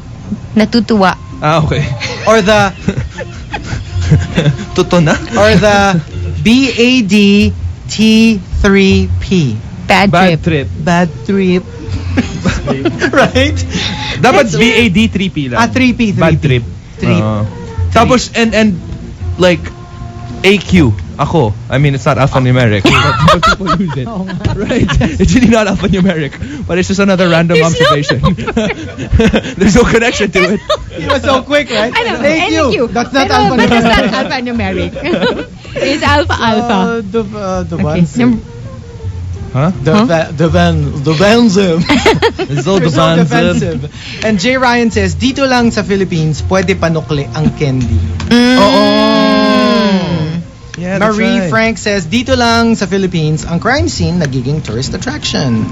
Natutuwa. Ah, okay. Or the Totoo na? BADT3. 3P. Bad Bad trip. trip. Bad trip. Right? Dapat BAD 3P lang. 3P. Bad trip. Trip. Tapos, and like, AQ. Ako. I mean, it's not alphanumeric. But people use it. Right? It's really not alphanumeric. But it's just another random There's no observation. There's no connection to it. It was so quick, right? I know. Thank you. That's not But it's alphanumeric. not alphanumeric. It's alpha. The Okay. ones. Huh? The defensive. It's so They're so defensive. defensive. And Jay Ryan says, dito lang sa Philippines, pwede panukli ang candy. Yeah, that's Marie right. Frank says, dito lang sa Philippines, ang crime scene nagiging tourist attraction.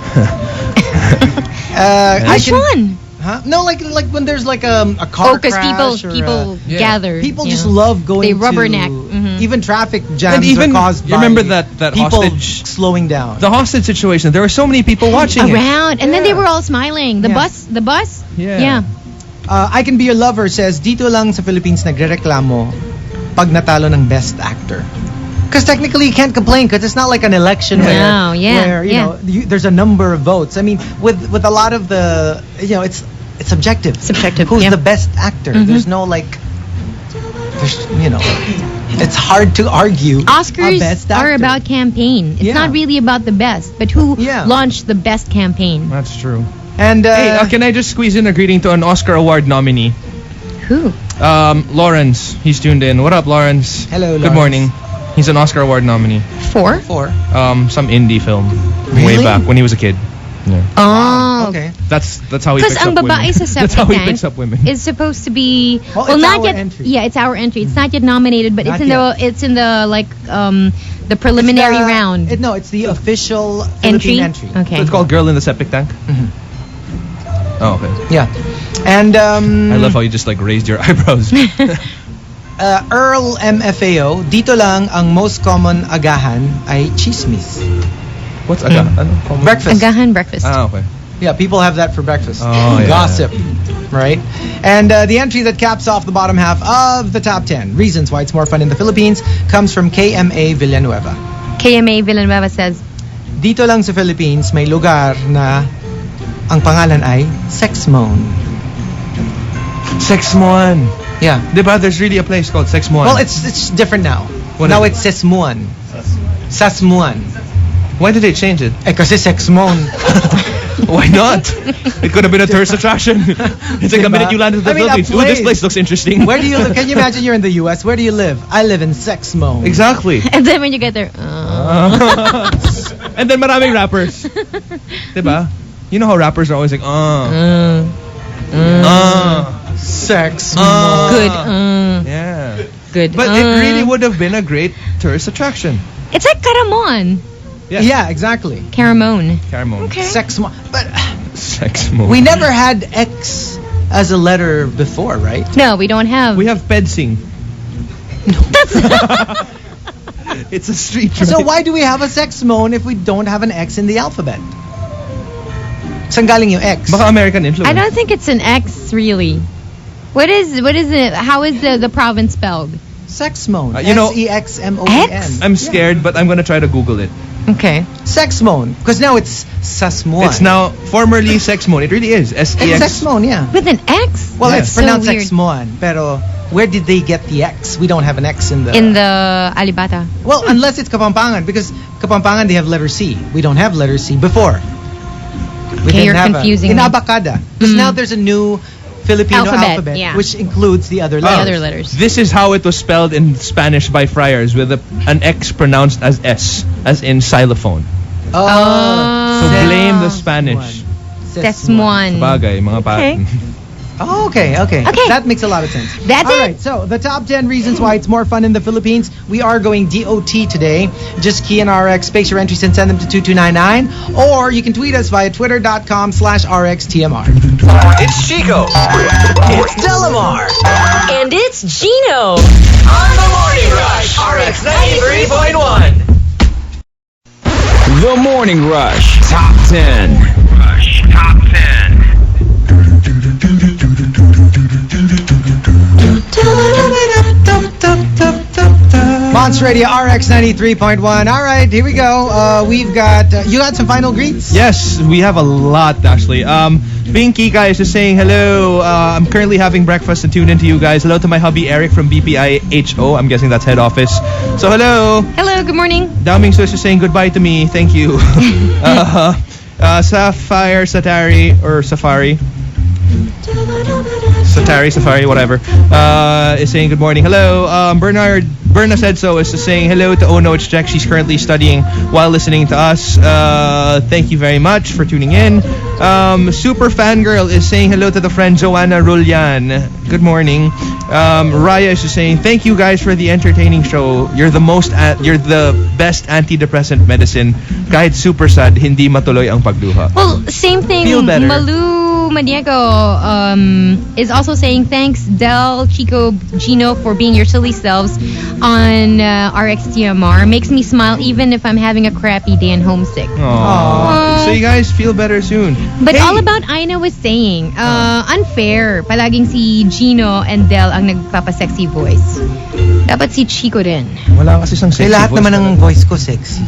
Which one? Huh? No, like when there's like a car Oh, because crash people Yeah. gather. people you just know. love going They rubberneck. to Mhm. even traffic jams And even- are caused you by remember that people hostage- slowing down. The hostage situation. There were so many people watching it. Around, and then they Yeah. were all smiling. The Yeah. bus. Yeah. I Can Be Your Lover says, dito lang sa Philippines nagrereklamo pag natalo ng best actor. Because technically you can't complain because it's not like an election No, where you know there's a number of votes. I mean, with a lot of the it's subjective. Subjective, Who's yeah. the best actor? Mhm. There's no like. There's it's hard to argue. a Oscars best are actor. about campaign. It's Yeah. not really about the best, but who Yeah. launched the best campaign. That's true. And Hey, can I just squeeze in a greeting to an Oscar Award nominee? Who? Lawrence. He's tuned in. What up, Lawrence? Hello, Good Lawrence. morning. He's an Oscar Award nominee. For? Some indie film. Really? Way back when he was a kid. Yeah. Oh. okay. That's how he Because picks ang up women. babae sa That's how he septic picks up tank women. is supposed to be Well, it's not our yet. entry. Yeah, it's our entry. It's not yet nominated, but Not it's in the like the preliminary It's the- round. No, it's the official Entry? Philippine entry. Okay. So it's called Girl in the Septic Tank? Mhm. Oh, okay. Yeah. And I love how you just like raised your eyebrows. Earl MFAO, dito lang ang most common agahan ay chismis. What's aga? Ano? Breakfast. Agahan breakfast. Ah, okay. Yeah, people have that for breakfast. Oh, yeah. Gossip. Right? And the entry that caps off the bottom half of the top 10 reasons why it's more fun in the Philippines comes from KMA Villanueva. KMA Villanueva says, Dito lang sa Philippines may lugar na ang pangalan ay Sexmon. Sexmuan. Yeah. Diba? There's really a place called Sexmuan. Well, it's different now. What Now is it's Sesmuan. Sasmuan. Why did they change it? Kasi Sexmon. Why not? It could have been a tourist attraction. It's like the Diba? minute you land in the I mean, a Philippines. Ooh, this place. place looks interesting. Where do you live? Can you imagine you're in the US? Where do you live? I live in Sexmo. Exactly. and then when you get there, And then maraming rappers. Diba? You know how rappers are always like, Sexmo. good, Yeah. good. But it really would have been a great tourist attraction. It's like Caramon. Yeah, exactly. Caramon. Caramon. Okay. Sexmo. But Sex mode. we never had X as a letter before, right? No, we don't have. We have Pedsing. That's It's a street. So right? why do we have a Sexmon if we don't have an X in the alphabet? Saan galing yung X? Baka American influence. I don't think it's an X really. What is it? How is the province spelled? Sexmon. You know- Sexmon. X? I'm scared, but I'm gonna try to Google it. Okay. Sexmon. Because now it's Sasmuan. It's now formerly Sexmon. It really is. It's SEX. Sexmon, yeah. With an X? Well, Yeah. it's So pronounced weird. Sexmon. Pero where did they get the X? We don't have an X in the... In the Alibata. Well, unless it's Kapampangan. Because Kapampangan, they have letter C. We don't have letter C before. We Okay, didn't you're have confusing In me. Abacada. Because now there's a new Filipino alphabet, yeah. which includes the other The letters. other letters. This is how it was spelled in Spanish by friars, with an X pronounced as S, as in xylophone. Oh. So Ah. blame the Spanish. Sesmuan. Bagay, mga Okay. Oh, okay. Okay. That makes a lot of sense. That's All it? right, so the top 10 reasons why it's more fun in the Philippines. We are going DOT today. Just key in RX, space your entries and send them to 2299. Or you can tweet us via twitter.com/RXTMR. It's Chico. It's Delamar. And it's Gino. On the Morning Rush. RX 93.1. The Morning Rush. Top 10. Rush. Top 10. Monster Radio RX 93.1. All right, here we go. We've got, you got some final greets? Yes, we have a lot actually. Pinky guys is saying hello. I'm currently having breakfast and tuned into you guys. Hello to my hubby Eric from BPIHO. I'm guessing that's head office. So hello. Hello, good morning. Daming Swiss is saying goodbye to me. Thank you. Sapphire Satari or Safari. Safari, whatever, is saying good morning. Hello. Berna said so is saying hello to Oh No It's Jack. She's currently studying while listening to us. Thank you very much for tuning in. Super Fangirl is saying hello to the friend Joanna Rulyan. Good morning. Raya is just saying thank you guys for the entertaining show. You're the best antidepressant medicine. Kahit super sad, hindi matuloy ang pagluha. Well, same thing. Feel better. Malu Maniego is also saying thanks, Del, Chico, Gino, for being your silly selves on RxTMR. Makes me smile even if I'm having a crappy day and homesick. Aww. So you guys feel better soon. But all about Aina was saying, unfair. Palaging si Gino and Del ang nagpapasexy voice. Dapat si Chico din. Wala kasi isang sexy lahat voice naman ng voice ko sexy.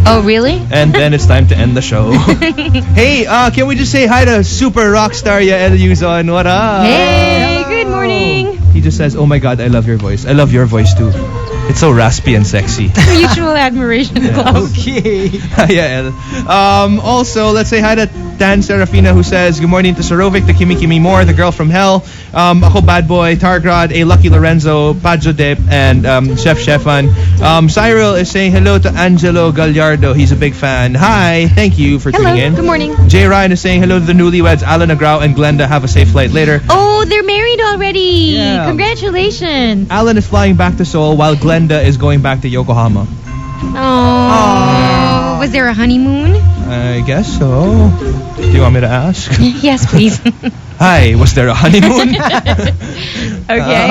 Oh, really? And then it's time to end the show. Hey, can we just say hi to Super Rockstar Yael Yuzon? What up? Hey, good morning. He just says, oh my God, I love your voice. I love your voice too. It's so raspy and sexy. Mutual admiration. Okay. Yael. Also, let's say hi to Tan Serafina who says, good morning to Sorovic, to Kimi Kimi Moore, the girl from hell, ako Bad Boy, Targrad, a Lucky Lorenzo, Padjo Dip, and Chef Shefan. Cyril is saying hello to Angelo Gallardo. He's a big fan. Hi, thank you for tuning in. Good morning. Jay Ryan is saying hello to the newlyweds, Alan Agrao and Glenda. Have a safe flight later. Oh, they're married already. Yeah. Congratulations. Alan is flying back to Seoul while Glenda is going back to Yokohama. Oh. Was there a honeymoon? I guess so. Do you want me to ask? Yes, please. Hi, was there a honeymoon? Okay.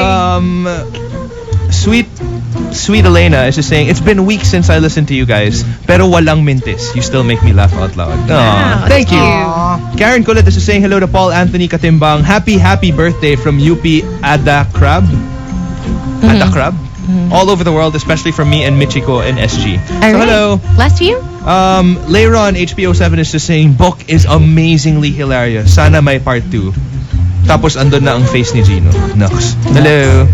Sweet Elena is just saying, it's been weeks since I listened to you guys, pero walang mintis. You still make me laugh out loud. Wow, Thank you. Aww. Karen Kulit is just saying hello to Paul Anthony Katimbang. Happy birthday from UP Ada Crab. Ada Crab. All over the world, especially from me and Michiko and SG. So hello. Last to you? Leiron HBO7 is just saying, book is amazingly hilarious. Sana may part 2. Tapos andun na ang face ni Gino. Nox. Hello.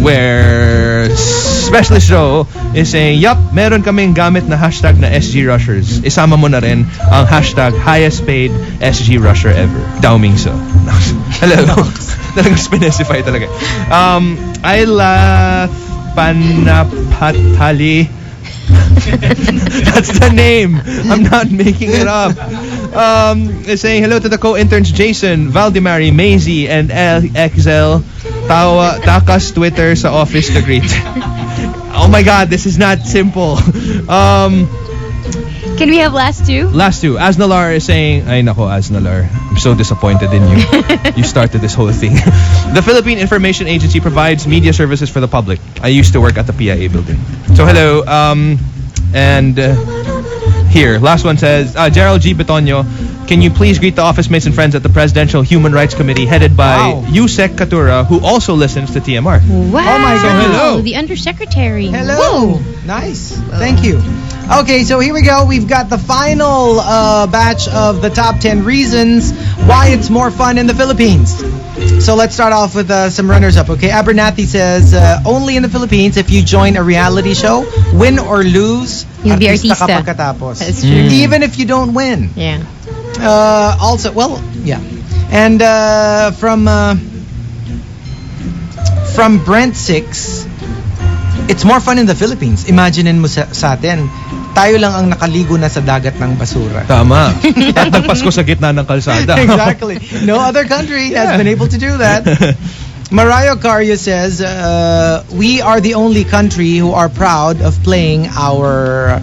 Where Specialist Joe is saying, yup, meron kaming gamit na hashtag na SG Rushers. Isama mo na rin ang hashtag highest paid SG Rusher ever. Dauming so. Hello. Talagang specify talaga. Ayla Panapatali. That's the name. I'm not making it up. Is saying hello to the co-interns Jason, Valdemari, Maisie, and XL. Takas Twitter sa office to greet. Oh my God, this is not simple. Can we have last two? Last two. Aznalar is saying, ay nako Aznalar, I'm so disappointed in you. You started this whole thing. The Philippine Information Agency provides media services for the public. I used to work at the PIA building. So hello. And here, last one says, Gerald G. Betonio, can you please greet the office mates and friends at the Presidential Human Rights Committee headed by Yusek Katura, who also listens to TMR. Wow. Oh my God. Hello. The undersecretary. Hello. Whoa. Nice. Thank you. Okay, so here we go. We've got the final batch of the top 10 reasons why it's more fun in the Philippines. So let's start off with some runners-up, okay? Abernathy says, only in the Philippines, if you join a reality show, win or lose, You'll be artista ka artista. pagkatapos. That's true. Even if you don't win. Yeah. Also, well, yeah. And from Brent6, it's more fun in the Philippines. Imaginein mo sa atin, tayo lang ang nakaligo na sa dagat ng basura. Tama. At nagpasko sa gitna ng kalsada. Exactly. No other country has been able to do that. Mariah Carey says, we are the only country who are proud of playing our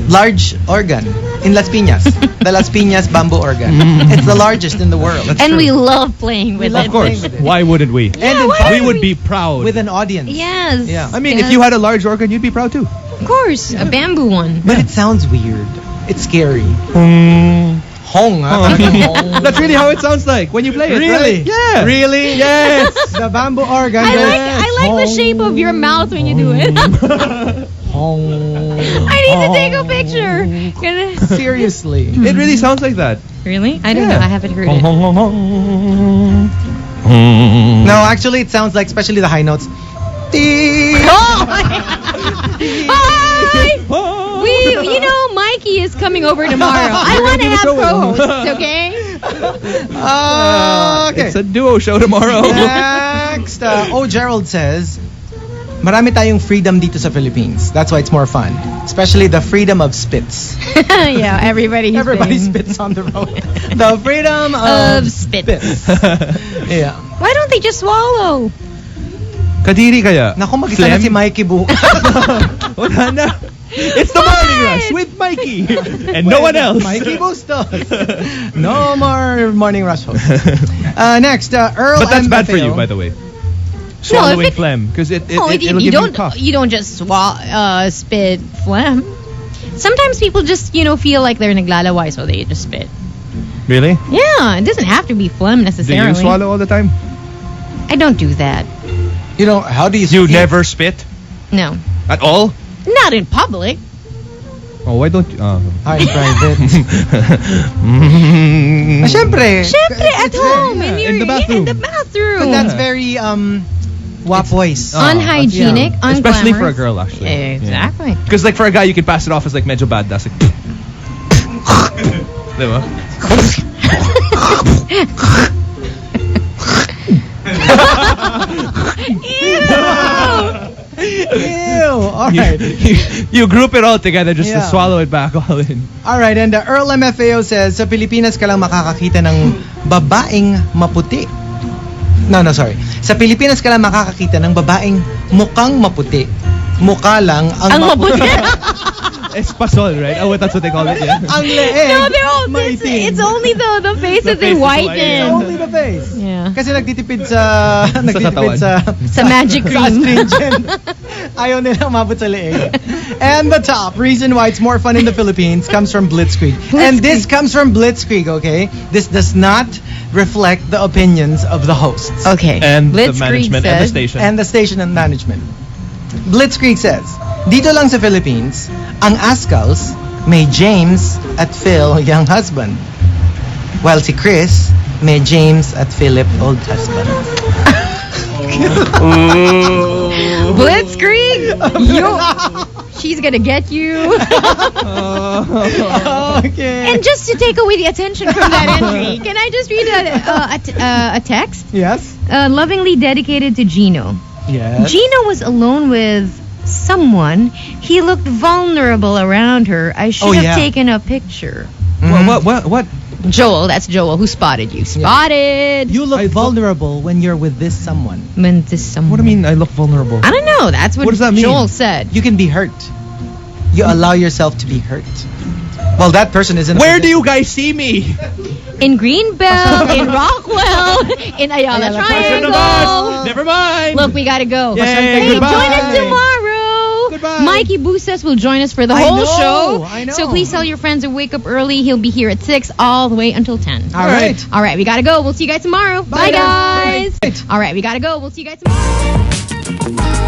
large organ in Las Piñas. The Las Piñas bamboo organ. It's the largest in the world. And we love playing with it. Of course. Why wouldn't we? Yeah, We would be proud. With an audience. Yes. Yeah. I mean, if you had a large organ, you'd be proud too. Of course. A bamboo one. But it sounds weird. It's scary. Hong, ha? Hong. That's really how it sounds like when you play it. Really? Right? Yeah. Really? Yes. The bamboo organ. I like the shape of your mouth when you do it. Hong. I need to take a picture. Gonna- Seriously. It really sounds like that. Really? I don't know. I haven't heard Hong, it. hong, hong, hong. No, actually, it sounds like, especially the high notes. Oh my Hi! You know, Mikey is coming over tomorrow. I want to have co-hosts, okay? Okay. It's a duo show tomorrow. Next, Gerald says, marami tayong freedom dito sa Philippines. That's why it's more fun. Especially the freedom of spits. Yeah, everybody spits on the road. The freedom of spits. Yeah. Why don't they just swallow? Kadiri kaya? Naku, mag-isa na si Mikey bukas. Wala na. It's the morning rush with Mikey and no one else. Mikey Bustos. No more morning rush host. Next, Earl. But that's bad for MFAO. you, by the way. Swallowing if it- phlegm because it'll you give you don't cough. you don't just spit phlegm. Sometimes people just feel like they're naglalaway, so they just spit. Really? Yeah, it doesn't have to be phlegm Do necessarily. you swallow all the time? I don't do that. You know, how do you You feel? never spit No, at all? not in public. Oh, why don't you? In private. Siyempre. Syempre, at It's home yeah, in the bathroom. in the bathroom. But that's very wapoys. unhygienic, unglamorous. Especially for a girl, actually. Exactly. Because like for a guy, you can pass it off as like medyo bad. That's like. Diba? Ew. All right. You group it all together just to Yeah. swallow it back all in. All right, and Earl MFAO says, sa Pilipinas ka lang makakakita ng babaeng maputi. No, sorry. Sa Pilipinas ka lang makakakita ng babaeng mukhang maputi. Mukha lang ang maputi. Espasol, right? Oh, that's what they call it. Yeah. Ang leeg. No, they're all. It's only the face that they face is whiten. Only the face. Yeah. Kasi nagtitipid sa katawan. Sa magic sa cream. astringent. Ayaw nila umabot sa leeg. And the top reason why it's more fun in the Philippines comes from Blitzkrieg. And this comes from Blitzkrieg, okay? This does not reflect the opinions of the hosts. Okay. And the Blitzkrieg management and the said- station. And the station and management. Blitzkrieg says, dito lang sa Philippines, ang Ascals may James at Phil, young husband. While si Chris may James at Philip, old husband. Blitzkrieg, she's gonna get you. Okay. And just to take away the attention from that entry, can I just read a text? Yes? Lovingly dedicated to Gino. Yes. Gino was alone with someone. He looked vulnerable around her. I should have yeah. taken a picture. What? Joel, that's Joel who spotted you. Spotted. You look vulnerable when you're with this someone. Meant this someone. What do you mean I look vulnerable? I don't know. That's what What does that mean? Joel said. You can be hurt. You allow yourself to be hurt. Well, that person isn't. Where do you guys see me? In Greenbelt, in Rockwell, in Ayala Triangle. Never mind. Look, we gotta go. Yay, Hey, goodbye. join us tomorrow. Goodbye. Mikey Bustos will join us for the I whole know, show. I know. So please tell your friends to wake up early. He'll be here at 6 all the way until 10. All right. All right, we gotta go. We'll see you guys tomorrow. Bye, Bye, guys. guys. All right, we gotta go. We'll see you guys tomorrow.